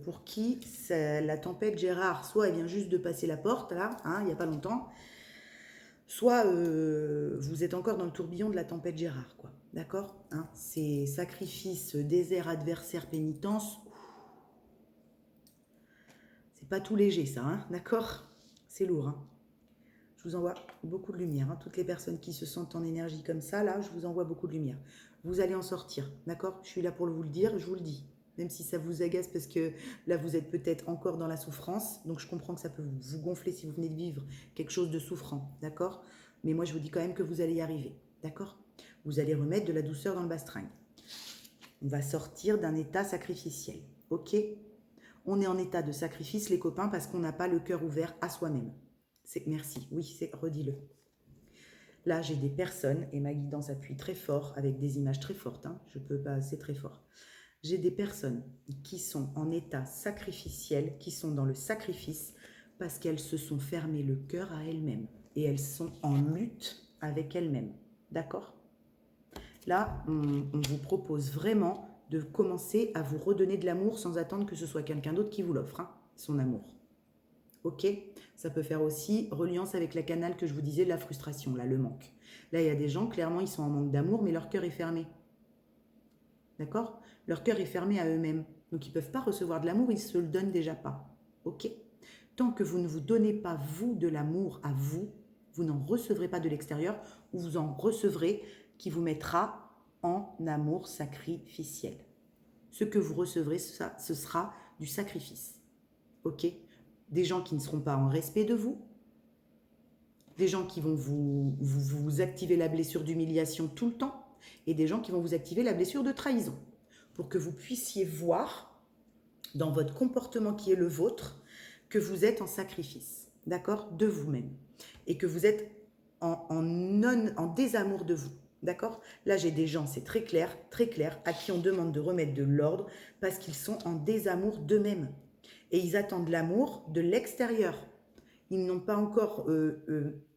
pour qui la tempête Gérard, soit elle vient juste de passer la porte, là, hein, il n'y a pas longtemps, soit vous êtes encore dans le tourbillon de la tempête Gérard, quoi. D'accord, hein, c'est sacrifice, désert, adversaire, pénitence. C'est pas tout léger, ça, hein, d'accord? C'est lourd, hein. Je vous envoie beaucoup de lumière. Hein. Toutes les personnes qui se sentent en énergie comme ça, là, je vous envoie beaucoup de lumière. Vous allez en sortir, d'accord? Je suis là pour vous le dire, je vous le dis. Même si ça vous agace parce que là, vous êtes peut-être encore dans la souffrance. Donc, je comprends que ça peut vous gonfler si vous venez de vivre quelque chose de souffrant, d'accord? Mais moi, je vous dis quand même que vous allez y arriver, d'accord? Vous allez remettre de la douceur dans le bastringue. On va sortir d'un état sacrificiel, ok? On est en état de sacrifice, les copains, parce qu'on n'a pas le cœur ouvert à soi-même. Merci, oui, redis-le. Là, j'ai des personnes, et ma guidance appuie très fort, avec des images très fortes, hein, je peux pas, c'est très fort. J'ai des personnes qui sont en état sacrificiel, qui sont dans le sacrifice, parce qu'elles se sont fermées le cœur à elles-mêmes, et elles sont en lutte avec elles-mêmes, d'accord? Là, on vous propose vraiment de commencer à vous redonner de l'amour sans attendre que ce soit quelqu'un d'autre qui vous l'offre, hein, son amour. Ok, ça peut faire aussi reliance avec la canal que je vous disais, la frustration, là, le manque. Là, il y a des gens, clairement, ils sont en manque d'amour, mais leur cœur est fermé. D'accord? Leur cœur est fermé à eux-mêmes. Donc, ils ne peuvent pas recevoir de l'amour, ils ne se le donnent déjà pas. Ok? Tant que vous ne vous donnez pas, vous, de l'amour à vous, vous n'en recevrez pas de l'extérieur, ou vous en recevrez qui vous mettra en amour sacrificiel. Ce que vous recevrez, ça, ce sera du sacrifice. Ok? Des gens qui ne seront pas en respect de vous, des gens qui vont vous activer la blessure d'humiliation tout le temps, et des gens qui vont vous activer la blessure de trahison, pour que vous puissiez voir dans votre comportement qui est le vôtre, que vous êtes en sacrifice, d'accord, de vous-même, et que vous êtes en désamour de vous. D'accord? Là, j'ai des gens, c'est très clair, à qui on demande de remettre de l'ordre parce qu'ils sont en désamour d'eux-mêmes. Et ils attendent l'amour de l'extérieur. Ils n'ont pas encore,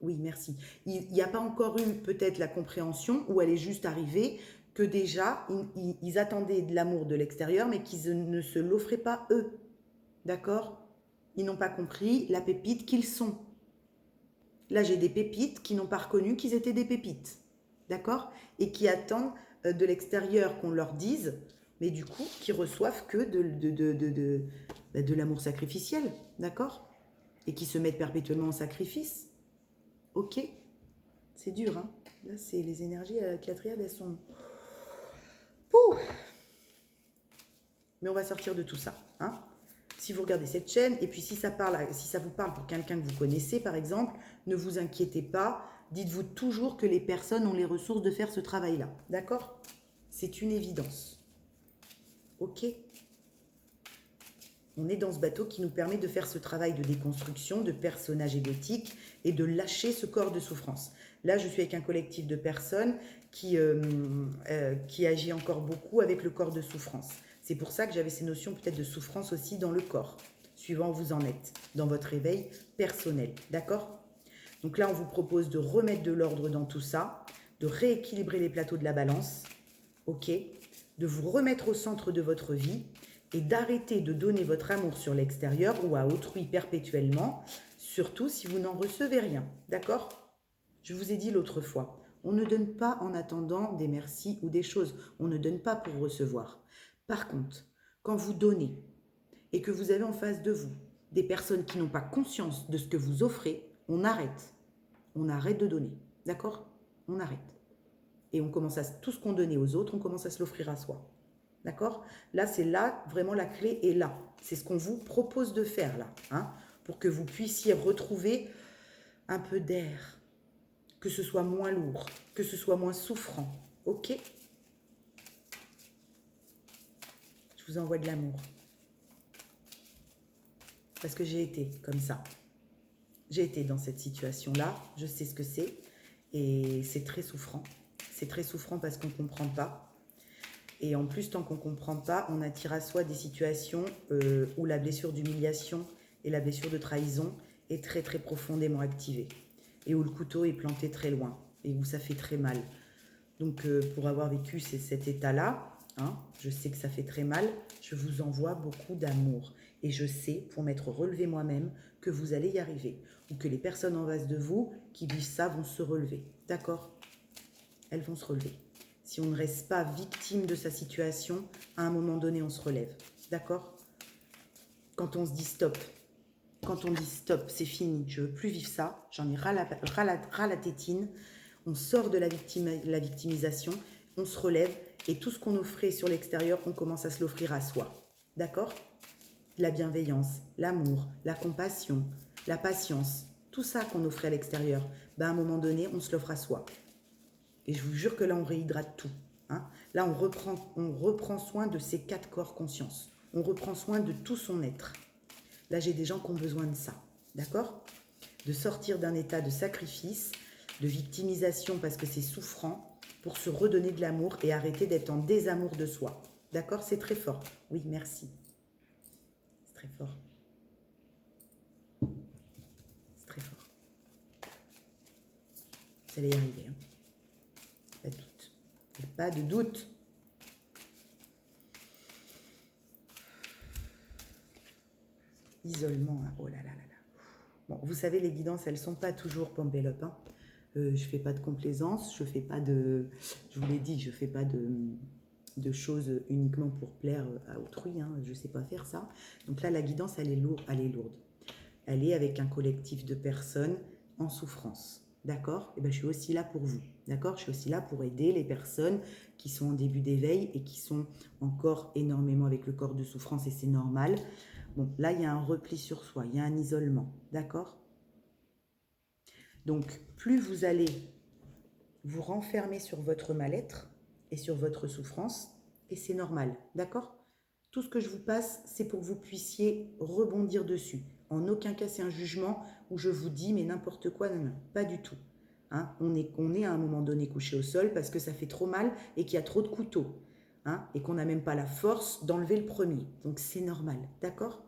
oui, merci. Il n'y a pas encore eu peut-être la compréhension où elle est juste arrivée que déjà, ils attendaient de l'amour de l'extérieur, mais qu'ils ne se l'offraient pas eux. D'accord? Ils n'ont pas compris la pépite qu'ils sont. Là, j'ai des pépites qui n'ont pas reconnu qu'ils étaient des pépites. D'accord? Et qui attendent de l'extérieur qu'on leur dise, mais du coup, qui reçoivent que de l'amour sacrificiel. D'accord? Et qui se mettent perpétuellement en sacrifice. Ok? C'est dur, hein? Là, c'est les énergies avec la triade, elles sont... Pouh! Mais on va sortir de tout ça, hein? Si vous regardez cette chaîne, et puis si ça vous parle pour quelqu'un que vous connaissez, par exemple, ne vous inquiétez pas. Dites-vous toujours que les personnes ont les ressources de faire ce travail-là. D'accord? C'est une évidence. Ok? On est dans ce bateau qui nous permet de faire ce travail de déconstruction, de personnage égotique et de lâcher ce corps de souffrance. Là, je suis avec un collectif de personnes qui agit encore beaucoup avec le corps de souffrance. C'est pour ça que j'avais ces notions peut-être de souffrance aussi dans le corps, suivant où vous en êtes, dans votre réveil personnel. D'accord? Donc là, on vous propose de remettre de l'ordre dans tout ça, de rééquilibrer les plateaux de la balance, ok? De vous remettre au centre de votre vie et d'arrêter de donner votre amour sur l'extérieur ou à autrui perpétuellement, surtout si vous n'en recevez rien. D'accord? Je vous ai dit l'autre fois, on ne donne pas en attendant des merci ou des choses. On ne donne pas pour recevoir. Par contre, quand vous donnez et que vous avez en face de vous des personnes qui n'ont pas conscience de ce que vous offrez, on arrête. On arrête de donner. D'accord? On arrête. Et on commence à tout ce qu'on donnait aux autres, on commence à se l'offrir à soi. D'accord? Là, c'est là, vraiment la clé est là. C'est ce qu'on vous propose de faire là, hein, pour que vous puissiez retrouver un peu d'air, que ce soit moins lourd, que ce soit moins souffrant. Ok? Je vous envoie de l'amour. Parce que j'ai été comme ça. J'ai été dans cette situation-là, je sais ce que c'est et c'est très souffrant. C'est très souffrant parce qu'on ne comprend pas. Et en plus, tant qu'on ne comprend pas, on attire à soi des situations où la blessure d'humiliation et la blessure de trahison est très très profondément activée. Et où le couteau est planté très loin et où ça fait très mal. Donc pour avoir vécu cet état-là, hein, je sais que ça fait très mal, je vous envoie beaucoup d'amour. Et je sais, pour m'être relevé moi-même, que vous allez y arriver. Ou que les personnes en face de vous qui vivent ça vont se relever. D'accord? Elles vont se relever. Si on ne reste pas victime de sa situation, à un moment donné, on se relève. D'accord? Quand on se dit stop, quand on dit stop, c'est fini, je ne veux plus vivre ça, j'en ai ras la tétine, on sort de la victimisation, on se relève et tout ce qu'on offrait sur l'extérieur, on commence à se l'offrir à soi. D'accord? La bienveillance, l'amour, la compassion, la patience, tout ça qu'on offrait à l'extérieur, ben à un moment donné, on se l'offre à soi. Et je vous jure que là, on réhydrate tout. Hein. Là, on reprend soin de ses 4 corps conscience. On reprend soin de tout son être. Là, j'ai des gens qui ont besoin de ça. D'accord? De sortir d'un état de sacrifice, de victimisation parce que c'est souffrant, pour se redonner de l'amour et arrêter d'être en désamour de soi. D'accord? C'est très fort. Oui, merci. C'est très fort. C'est très fort. Vous allez y arriver. Hein. Pas de doute. Pas de doute. Isolement. Hein. Oh là là là là. Bon, vous savez, les guidances, elles ne sont pas toujours Pampélope. Hein. Je ne fais pas de complaisance, je fais pas de... Je vous l'ai dit, je ne fais pas de choses uniquement pour plaire à autrui. Hein. Je ne sais pas faire ça. Donc là, la guidance, elle est lourde. Elle est avec un collectif de personnes en souffrance. D'accord? Et ben, je suis aussi là pour vous. D'accord? Je suis aussi là pour aider les personnes qui sont en début d'éveil et qui sont encore énormément avec le corps de souffrance et c'est normal. Bon, là, il y a un repli sur soi, il y a un isolement. D'accord? Donc, plus vous allez vous renfermer sur votre mal-être et sur votre souffrance, et c'est normal. D'accord? Tout ce que je vous passe, c'est pour que vous puissiez rebondir dessus. En aucun cas, c'est un jugement où je vous dis, mais n'importe quoi, non, pas du tout. Hein, on est à un moment donné couché au sol parce que ça fait trop mal et qu'il y a trop de couteaux. Hein, et qu'on n'a même pas la force d'enlever le premier. Donc c'est normal, d'accord?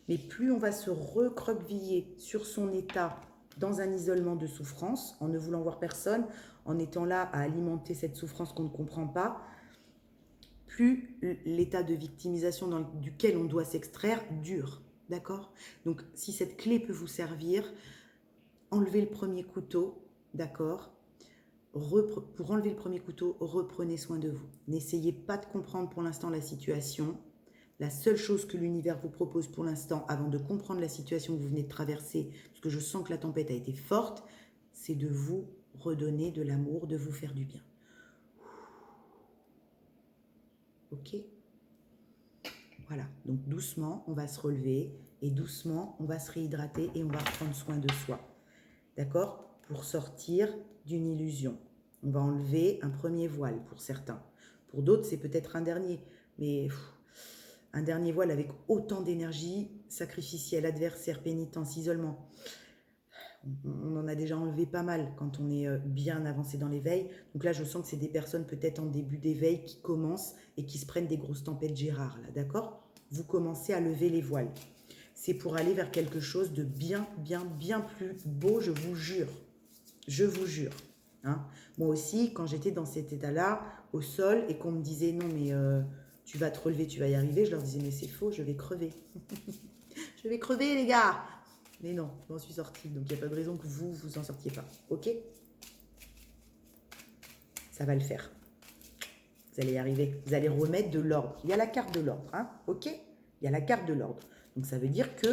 Mais plus on va se recroqueviller sur son état dans un isolement de souffrance, en ne voulant voir personne, en étant là à alimenter cette souffrance qu'on ne comprend pas, plus l'état de victimisation duquel on doit s'extraire dure. D'accord? Donc, si cette clé peut vous servir, enlevez le premier couteau, d'accord? Pour enlever le premier couteau, reprenez soin de vous. N'essayez pas de comprendre pour l'instant la situation. La seule chose que l'univers vous propose pour l'instant, avant de comprendre la situation que vous venez de traverser, parce que je sens que la tempête a été forte, c'est de vous redonner de l'amour, de vous faire du bien. Ok? Voilà, donc doucement, on va se relever et doucement, on va se réhydrater et on va prendre soin de soi. D'accord? Pour sortir d'une illusion. On va enlever un premier voile pour certains. Pour d'autres, c'est peut-être un dernier. Mais un dernier voile avec autant d'énergie, sacrificielle, adversaire, pénitence, isolement. On en a déjà enlevé pas mal quand on est bien avancé dans l'éveil. Donc là, je sens que c'est des personnes peut-être en début d'éveil qui commencent et qui se prennent des grosses tempêtes Gérard, là, d'accord? Vous commencez à lever les voiles. C'est pour aller vers quelque chose de bien, bien, bien plus beau, je vous jure. Je vous jure. Hein. Moi aussi, quand j'étais dans cet état-là, au sol, et qu'on me disait non, mais tu vas te relever, tu vas y arriver, je leur disais mais c'est faux, je vais crever. Je vais crever, les gars. Mais non, je m'en suis sortie, donc il n'y a pas de raison que vous en sortiez pas. Ok? Ça va le faire. Vous allez y arriver. Vous allez remettre de l'ordre. Il y a la carte de l'ordre, hein? Ok? Il y a la carte de l'ordre. Donc ça veut dire que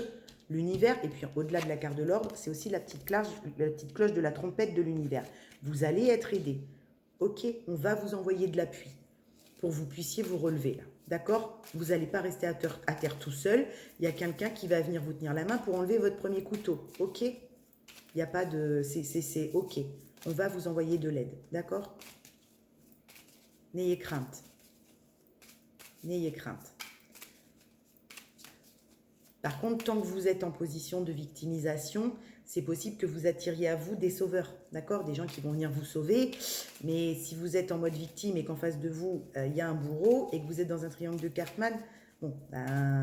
l'univers, et puis au-delà de la carte de l'ordre, c'est aussi la petite cloche de la trompette de l'univers. Vous allez être aidé. Ok? On va vous envoyer de l'appui pour que vous puissiez vous relever là. D'accord? Vous n'allez pas rester à terre tout seul. Il y a quelqu'un qui va venir vous tenir la main pour enlever votre premier couteau. Ok? Il n'y a pas de... C'est ok. On va vous envoyer de l'aide. D'accord? N'ayez crainte. N'ayez crainte. Par contre, tant que vous êtes en position de victimisation, c'est possible que vous attiriez à vous des sauveurs, d'accord? Des gens qui vont venir vous sauver. Mais si vous êtes en mode victime et qu'en face de vous, il y a un bourreau et que vous êtes dans un triangle de Cartman, bon, ben,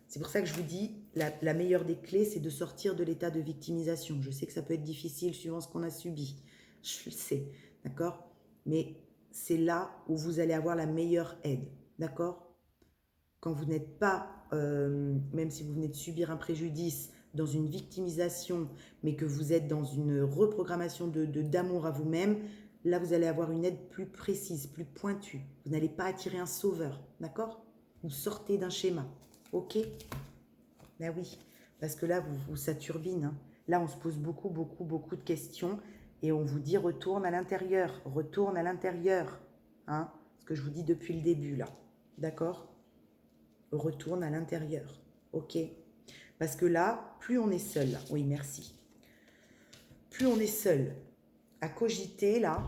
c'est pour ça que je vous dis, la meilleure des clés, c'est de sortir de l'état de victimisation. Je sais que ça peut être difficile suivant ce qu'on a subi. Je le sais, d'accord? Mais c'est là où vous allez avoir la meilleure aide, d'accord? Quand vous n'êtes pas, même si vous venez de subir un préjudice, dans une victimisation, mais que vous êtes dans une reprogrammation d'amour à vous-même, là, vous allez avoir une aide plus précise, plus pointue. Vous n'allez pas attirer un sauveur, d'accord? Vous sortez d'un schéma, ok? Ben oui, parce que là, ça turbine, hein. Là, on se pose beaucoup, beaucoup, beaucoup de questions et on vous dit retourne à l'intérieur, hein? Ce que je vous dis depuis le début, là, d'accord? Retourne à l'intérieur, ok? Parce que là, plus on est seul, là, oui, merci. Plus on est seul à cogiter, là,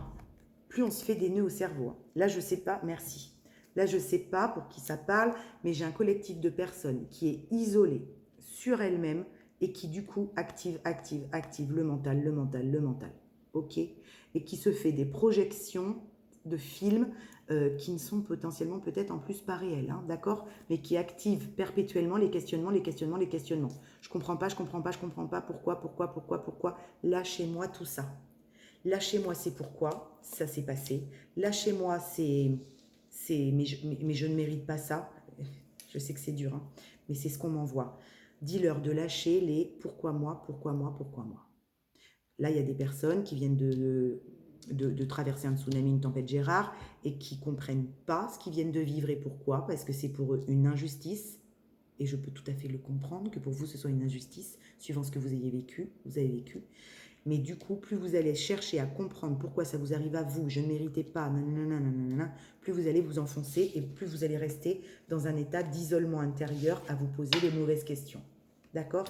plus on se fait des nœuds au cerveau. Là, je ne sais pas, merci. Là, je ne sais pas pour qui ça parle, mais j'ai un collectif de personnes qui est isolé sur elle-même et qui, du coup, active le mental, ok? Et qui se fait des projections de films qui ne sont potentiellement peut-être en plus pas réels, hein, d'accord? Mais qui activent perpétuellement les questionnements. Je comprends pas, pourquoi? Lâchez-moi tout ça. Lâchez-moi, c'est pourquoi ça s'est passé. Lâchez-moi, mais je ne mérite pas ça. Je sais que c'est dur, hein, mais c'est ce qu'on m'envoie. Dis-leur de lâcher les pourquoi moi. Là, il y a des personnes qui viennent de traverser un tsunami, une tempête Gérard, et qui ne comprennent pas ce qu'ils viennent de vivre et pourquoi, parce que c'est pour eux une injustice. Et je peux tout à fait le comprendre, que pour vous, ce soit une injustice, suivant ce que vous avez vécu. Mais du coup, plus vous allez chercher à comprendre pourquoi ça vous arrive à vous, je ne méritais pas, nanana, plus vous allez vous enfoncer et plus vous allez rester dans un état d'isolement intérieur à vous poser les mauvaises questions. D'accord?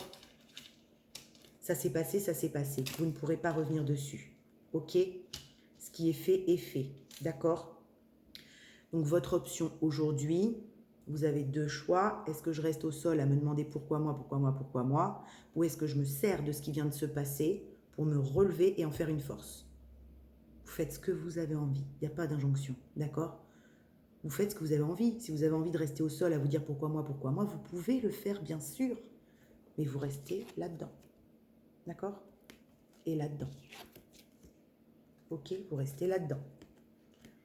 Ça s'est passé. Vous ne pourrez pas revenir dessus. Ok? Ce qui est fait. D'accord? Donc, votre option aujourd'hui, vous avez deux choix. Est-ce que je reste au sol à me demander pourquoi moi? Ou est-ce que je me sers de ce qui vient de se passer pour me relever et en faire une force? Vous faites ce que vous avez envie. Il n'y a pas d'injonction. D'accord? Vous faites ce que vous avez envie. Si vous avez envie de rester au sol à vous dire pourquoi moi, vous pouvez le faire, bien sûr. Mais vous restez là-dedans. D'accord? Et là-dedans. Ok? Vous restez là-dedans.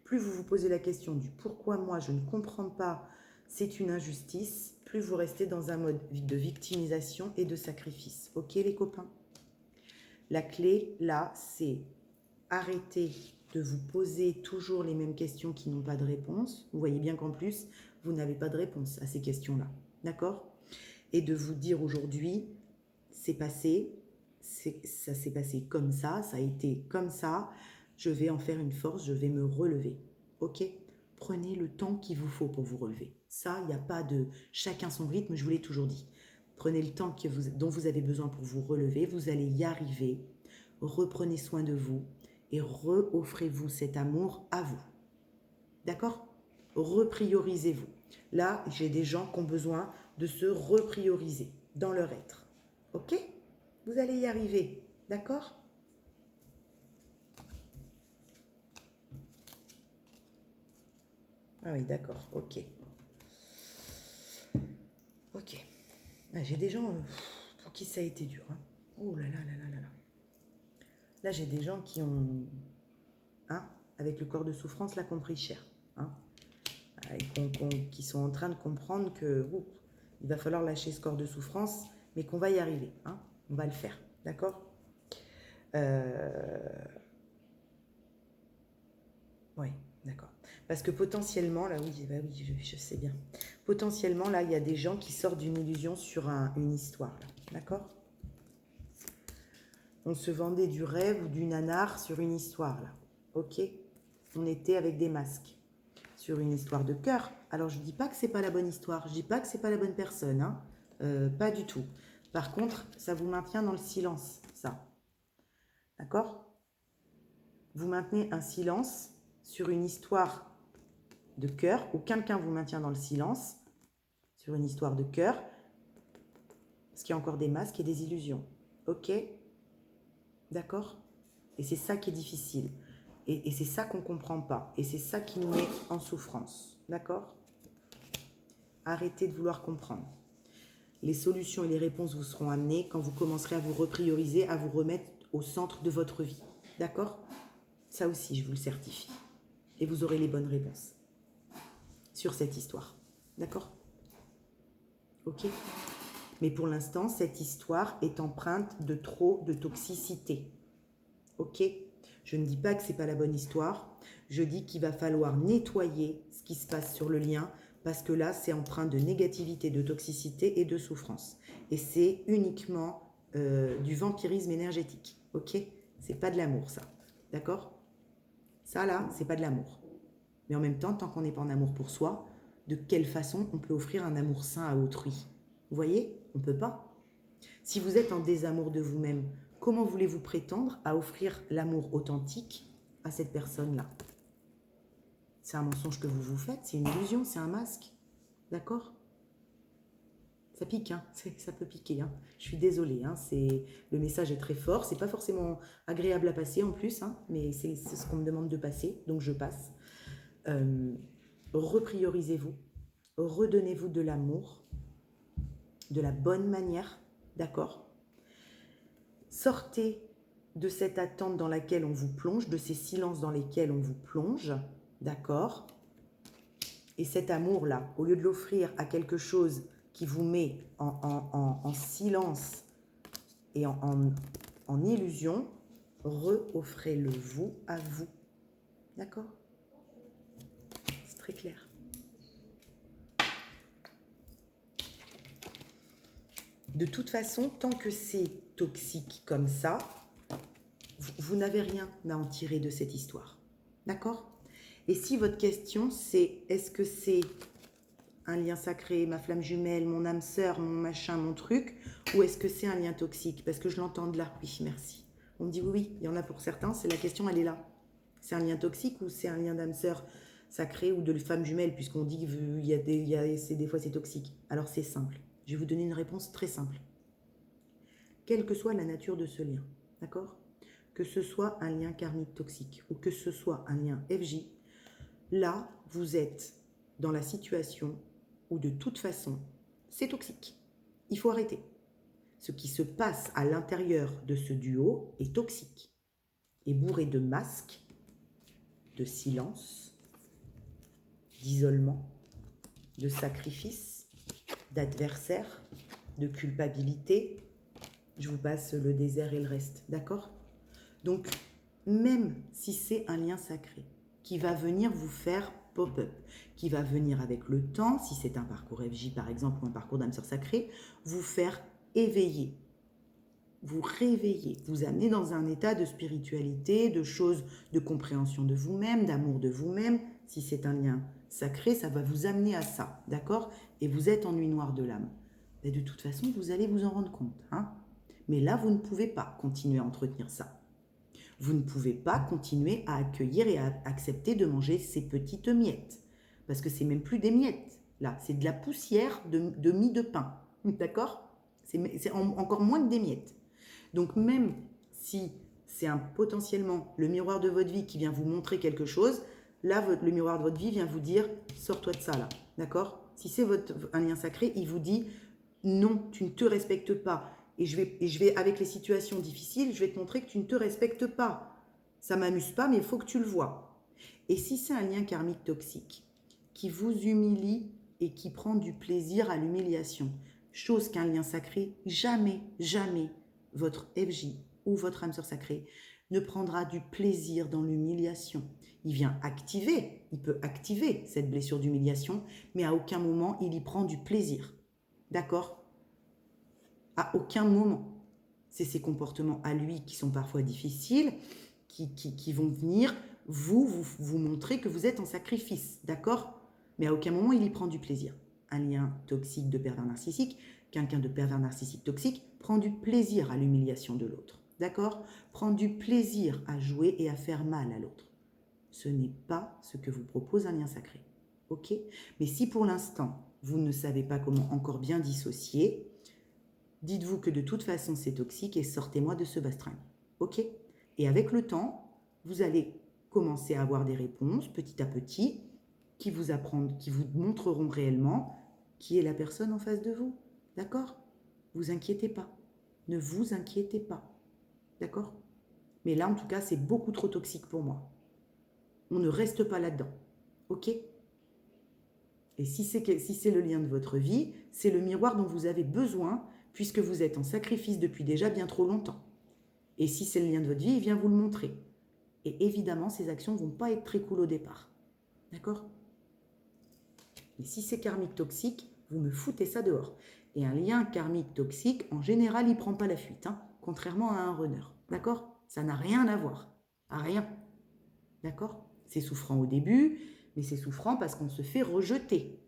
Plus vous vous posez la question du pourquoi moi, je ne comprends pas, c'est une injustice, plus vous restez dans un mode de victimisation et de sacrifice. Ok, les copains? La clé, là, c'est arrêter de vous poser toujours les mêmes questions qui n'ont pas de réponse. Vous voyez bien qu'en plus, vous n'avez pas de réponse à ces questions-là. D'accord? Et de vous dire aujourd'hui, c'est passé, ça s'est passé comme ça a été comme ça, je vais en faire une force, je vais me relever. Ok? Prenez le temps qu'il vous faut pour vous relever. Ça, il n'y a pas de chacun son rythme, je vous l'ai toujours dit. Prenez le temps dont vous avez besoin pour vous relever, vous allez y arriver. Reprenez soin de vous et re-offrez-vous cet amour à vous. D'accord? Repriorisez-vous. Là, j'ai des gens qui ont besoin de se reprioriser dans leur être. Ok? Vous allez y arriver. D'accord? Ah oui, d'accord. Ok. Ok. Ah, j'ai des gens pour qui ça a été dur, hein. Oh là là là là là là. Là, j'ai des gens qui ont, hein, avec le corps de souffrance, là, compris cher. Hein, qui sont en train de comprendre que il va falloir lâcher ce corps de souffrance, mais qu'on va y arriver. Hein, on va le faire. D'accord? Oui, d'accord. Parce que potentiellement, là, oui, bah oui, je sais bien. Potentiellement, là, il y a des gens qui sortent d'une illusion sur une histoire. D'accord? On se vendait du rêve ou du nanar sur une histoire, là. Ok? On était avec des masques. Sur une histoire de cœur. Alors, je ne dis pas que c'est pas la bonne histoire. Je ne dis pas que c'est pas la bonne personne. Hein. Pas du tout. Par contre, ça vous maintient dans le silence, ça. D'accord? Vous maintenez un silence sur une histoire de cœur, où quelqu'un vous maintient dans le silence, sur une histoire de cœur, parce qu'il y a encore des masques et des illusions. Ok? D'accord? Et c'est ça qui est difficile. Et c'est ça qu'on ne comprend pas. Et c'est ça qui nous met en souffrance. D'accord? Arrêtez de vouloir comprendre. Les solutions et les réponses vous seront amenées quand vous commencerez à vous reprioriser, à vous remettre au centre de votre vie. D'accord? Ça aussi, je vous le certifie. Et vous aurez les bonnes réponses sur cette histoire. D'accord? Ok? Mais pour l'instant, cette histoire est empreinte de trop de toxicité. Ok? Je ne dis pas que ce n'est pas la bonne histoire. Je dis qu'il va falloir nettoyer ce qui se passe sur le lien parce que là, c'est empreint de négativité, de toxicité et de souffrance. Et c'est uniquement du vampirisme énergétique. Ok? C'est pas de l'amour, ça. D'accord? Ça, là, c'est pas de l'amour. Mais en même temps, tant qu'on n'est pas en amour pour soi, de quelle façon on peut offrir un amour sain à autrui? Vous voyez? On ne peut pas. Si vous êtes en désamour de vous-même, comment voulez-vous prétendre à offrir l'amour authentique à cette personne-là? C'est un mensonge que vous vous faites, c'est une illusion, c'est un masque. D'accord? Ça pique, hein? Ça peut piquer. Hein? Je suis désolée, hein? Le message est très fort. C'est pas forcément agréable à passer en plus, hein? Mais c'est ce qu'on me demande de passer, donc je passe. Repriorisez-vous, redonnez-vous de l'amour, de la bonne manière, d'accord? Sortez de cette attente dans laquelle on vous plonge, de ces silences dans lesquels on vous plonge, d'accord? Et cet amour-là, au lieu de l'offrir à quelque chose qui vous met en silence et en illusion, re-offrez-le vous à vous. D'accord? C'est très clair. De toute façon, tant que c'est toxique comme ça, vous n'avez rien à en tirer de cette histoire. D'accord? Et si votre question c'est, est-ce que c'est un lien sacré, ma flamme jumelle, mon âme sœur, mon machin, mon truc, ou est-ce que c'est un lien toxique? Parce que je l'entends de là, oui, merci. On me dit oui, il y en a pour certains, c'est la question, elle est là. C'est un lien toxique ou c'est un lien d'âme sœur sacrée ou de femme jumelle, puisqu'on dit que des fois c'est toxique. Alors c'est simple. Je vais vous donner une réponse très simple. Quelle que soit la nature de ce lien, d'accord? Que ce soit un lien karmique toxique ou que ce soit un lien FJ, là, vous êtes dans la situation où de toute façon, c'est toxique. Il faut arrêter. Ce qui se passe à l'intérieur de ce duo est toxique, est bourré de masques, de silence, d'isolement, de sacrifice, d'adversaire, de culpabilité. Je vous passe le désert et le reste, d'accord? Donc, même si c'est un lien sacré qui va venir vous faire pop-up, qui va venir avec le temps, si c'est un parcours FJ par exemple ou un parcours d'âme sœur sacrée, vous faire éveiller, vous réveiller, vous amener dans un état de spiritualité, de choses, de compréhension de vous-même, d'amour de vous-même. Si c'est un lien sacré, ça va vous amener à ça, d'accord? Et vous êtes en nuit noire de l'âme. Mais de toute façon, vous allez vous en rendre compte, hein? Mais là, vous ne pouvez pas continuer à entretenir ça. Vous ne pouvez pas continuer à accueillir et à accepter de manger ces petites miettes. Parce que c'est même plus des miettes, là. C'est de la poussière de mie de pain. D'accord? C'est encore moins que des miettes. Donc même si c'est potentiellement le miroir de votre vie qui vient vous montrer quelque chose, là, le miroir de votre vie vient vous dire « sors-toi de ça, là ». D'accord? Si c'est un lien sacré, il vous dit « non, tu ne te respectes pas ». Et je vais, avec les situations difficiles, je vais te montrer que tu ne te respectes pas. Ça ne m'amuse pas, mais il faut que tu le vois. Et si c'est un lien karmique toxique qui vous humilie et qui prend du plaisir à l'humiliation, chose qu'un lien sacré, jamais, jamais, votre FJ ou votre âme sœur sacrée ne prendra du plaisir dans l'humiliation. Il peut activer cette blessure d'humiliation, mais à aucun moment il y prend du plaisir. D'accord ? À aucun moment. C'est ces comportements à lui qui sont parfois difficiles, qui vont venir vous montrer que vous êtes en sacrifice, d'accord? Mais à aucun moment il y prend du plaisir. Un lien toxique de pervers narcissique, quelqu'un de pervers narcissique toxique prend du plaisir à l'humiliation de l'autre, d'accord? Prend du plaisir à jouer et à faire mal à l'autre. Ce n'est pas ce que vous propose un lien sacré, ok? Mais si pour l'instant vous ne savez pas comment encore bien dissocier, dites-vous que de toute façon c'est toxique et sortez-moi de ce bastringue. ok? Et avec le temps, vous allez commencer à avoir des réponses petit à petit qui vous montreront réellement qui est la personne en face de vous, d'accord? Vous inquiétez pas, ne vous inquiétez pas, d'accord? Mais là, en tout cas, c'est beaucoup trop toxique pour moi. On ne reste pas là-dedans, ok? Et si c'est le lien de votre vie, c'est le miroir dont vous avez besoin puisque vous êtes en sacrifice depuis déjà bien trop longtemps. Et si c'est le lien de votre vie, il vient vous le montrer. Et évidemment, ces actions ne vont pas être très cool au départ. D'accord? Mais si c'est karmique toxique, vous me foutez ça dehors. Et un lien karmique toxique, en général, il ne prend pas la fuite, hein, contrairement à un runner. D'accord? Ça n'a rien à voir. À rien. D'accord? C'est souffrant au début, mais c'est souffrant parce qu'on se fait rejeter.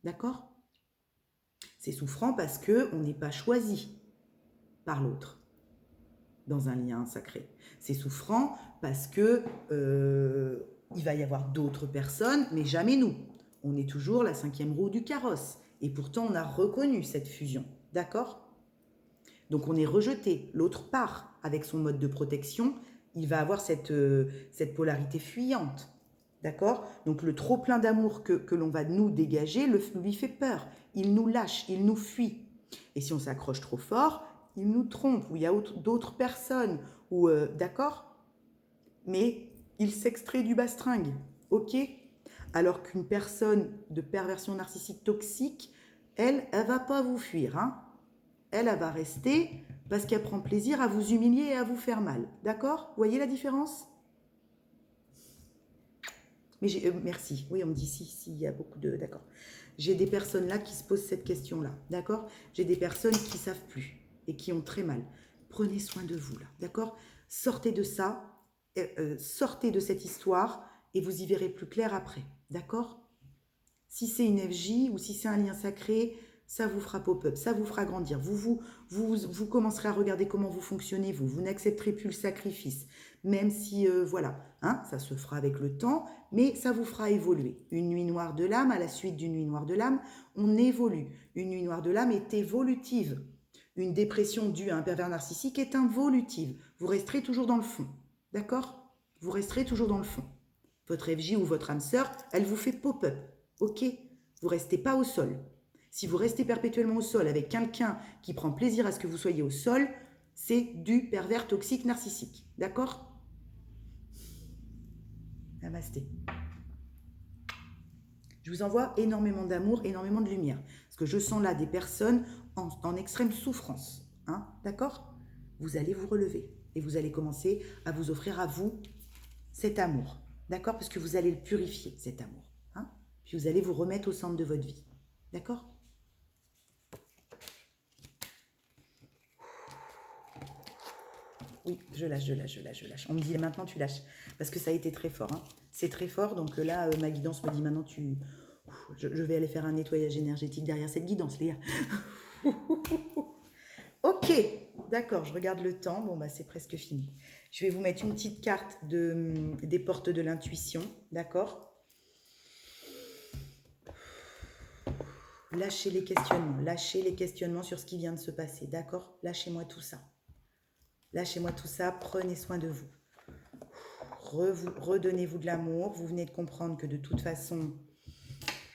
D'accord? C'est souffrant parce qu'on n'est pas choisi par l'autre dans un lien sacré. C'est souffrant parce que il va y avoir d'autres personnes, mais jamais nous. On est toujours la 5e roue du carrosse. Et pourtant, on a reconnu cette fusion. D'accord? Donc, on est rejeté. L'autre part avec son mode de protection. Il va avoir cette polarité fuyante. D'accord? Donc, le trop plein d'amour que l'on va nous dégager lui fait peur. Il nous lâche, il nous fuit. Et si on s'accroche trop fort, il nous trompe, ou il y a d'autres personnes, ou d'accord? Mais il s'extrait du bastringue, ok? Alors qu'une personne de perversion narcissique toxique, elle va pas vous fuir, hein? Elle va rester parce qu'elle prend plaisir à vous humilier et à vous faire mal, d'accord? Vous voyez la différence? Mais merci. Oui, on me dit si, il y a beaucoup de... D'accord. J'ai des personnes là qui se posent cette question-là, d'accord? J'ai des personnes qui ne savent plus et qui ont très mal. Prenez soin de vous, là, d'accord? Sortez de ça, sortez de cette histoire et vous y verrez plus clair après, d'accord? Si c'est une FJ ou si c'est un lien sacré, ça vous fera pop-up, ça vous fera grandir. Vous commencerez à regarder comment vous fonctionnez, vous n'accepterez plus le sacrifice. Même si, voilà, hein, ça se fera avec le temps, mais ça vous fera évoluer. Une nuit noire de l'âme, à la suite d'une nuit noire de l'âme, on évolue. Une nuit noire de l'âme est évolutive. Une dépression due à un pervers narcissique est involutive. Vous resterez toujours dans le fond. D'accord? Vous resterez toujours dans le fond. Votre FJ ou votre âme sœur, elle vous fait pop-up. Ok? Vous restez pas au sol. Si vous restez perpétuellement au sol avec quelqu'un qui prend plaisir à ce que vous soyez au sol, c'est du pervers toxique narcissique. D'accord? Namasté. Je vous envoie énormément d'amour, énormément de lumière. Parce que je sens là des personnes en extrême souffrance. Hein? D'accord? Vous allez vous relever. Et vous allez commencer à vous offrir à vous cet amour. D'accord? Parce que vous allez le purifier, cet amour. Hein? Puis vous allez vous remettre au centre de votre vie. D'accord? Oui, je lâche. On me dit maintenant tu lâches. Parce que ça a été très fort. Hein. C'est très fort. Donc là, ma guidance me dit maintenant tu... Je vais aller faire un nettoyage énergétique derrière cette guidance, Léa. Ok, d'accord, je regarde le temps. Bon, bah c'est presque fini. Je vais vous mettre une petite carte des portes de l'intuition. D'accord? Lâchez les questionnements sur ce qui vient de se passer. D'accord? Lâchez-moi tout ça. Lâchez-moi tout ça, prenez soin de vous. Redonnez-vous de l'amour. Vous venez de comprendre que de toute façon,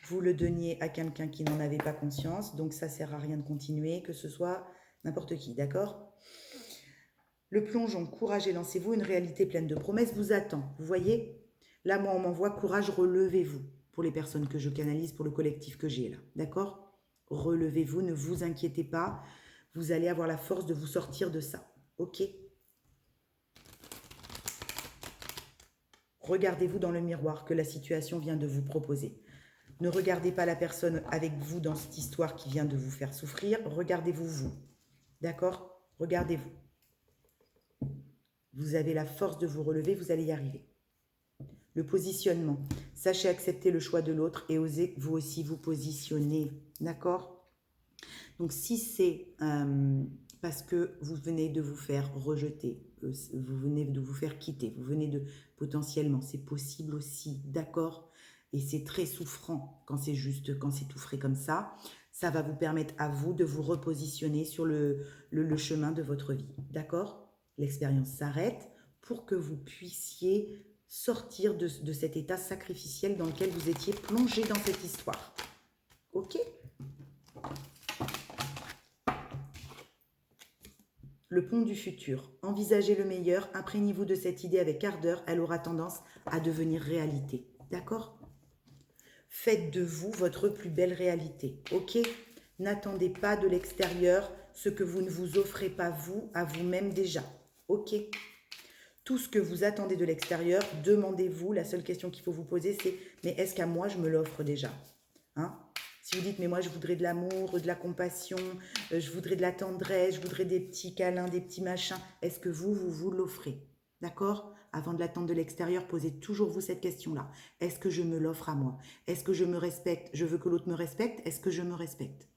vous le donniez à quelqu'un qui n'en avait pas conscience. Donc ça ne sert à rien de continuer, que ce soit n'importe qui, d'accord? Le plongeon, courage et lancez-vous. Une réalité pleine de promesses vous attend. Vous voyez? Là, moi, on m'envoie courage, relevez-vous. Pour les personnes que je canalise, pour le collectif que j'ai là, d'accord? Relevez-vous, ne vous inquiétez pas. Vous allez avoir la force de vous sortir de ça. Ok? Regardez-vous dans le miroir que la situation vient de vous proposer. Ne regardez pas la personne avec vous dans cette histoire qui vient de vous faire souffrir. Regardez-vous vous. D'accord? Regardez-vous. Vous avez la force de vous relever, vous allez y arriver. Le positionnement. Sachez accepter le choix de l'autre et osez vous aussi vous positionner. D'accord? Donc si c'est parce que vous venez de vous faire rejeter, vous venez de vous faire quitter, vous venez de potentiellement, c'est possible aussi, d'accord? Et c'est très souffrant quand c'est juste, quand c'est tout frais comme ça. Ça va vous permettre à vous de vous repositionner sur le chemin de votre vie, d'accord? l'expérience s'arrête pour que vous puissiez sortir de cet état sacrificiel dans lequel vous étiez plongé dans cette histoire. Ok ? Le pont du futur. Envisagez le meilleur, imprégnez-vous de cette idée avec ardeur, elle aura tendance à devenir réalité. D'accord ? Faites de vous votre plus belle réalité. Ok ? N'attendez pas de l'extérieur ce que vous ne vous offrez pas vous à vous-même déjà. Ok ? Tout ce que vous attendez de l'extérieur, demandez-vous, la seule question qu'il faut vous poser, c'est « mais est-ce qu'à moi, je me l'offre déjà ?» Hein? Si vous dites « mais moi, je voudrais de l'amour, de la compassion, je voudrais de la tendresse, je voudrais des petits câlins, des petits machins », est-ce que vous l'offrez? D'accord? Avant de l'attendre de l'extérieur, posez toujours vous cette question-là. Est-ce que je me l'offre à moi? Est-ce que je me respecte? Je veux que l'autre me respecte. Est-ce que je me respecte?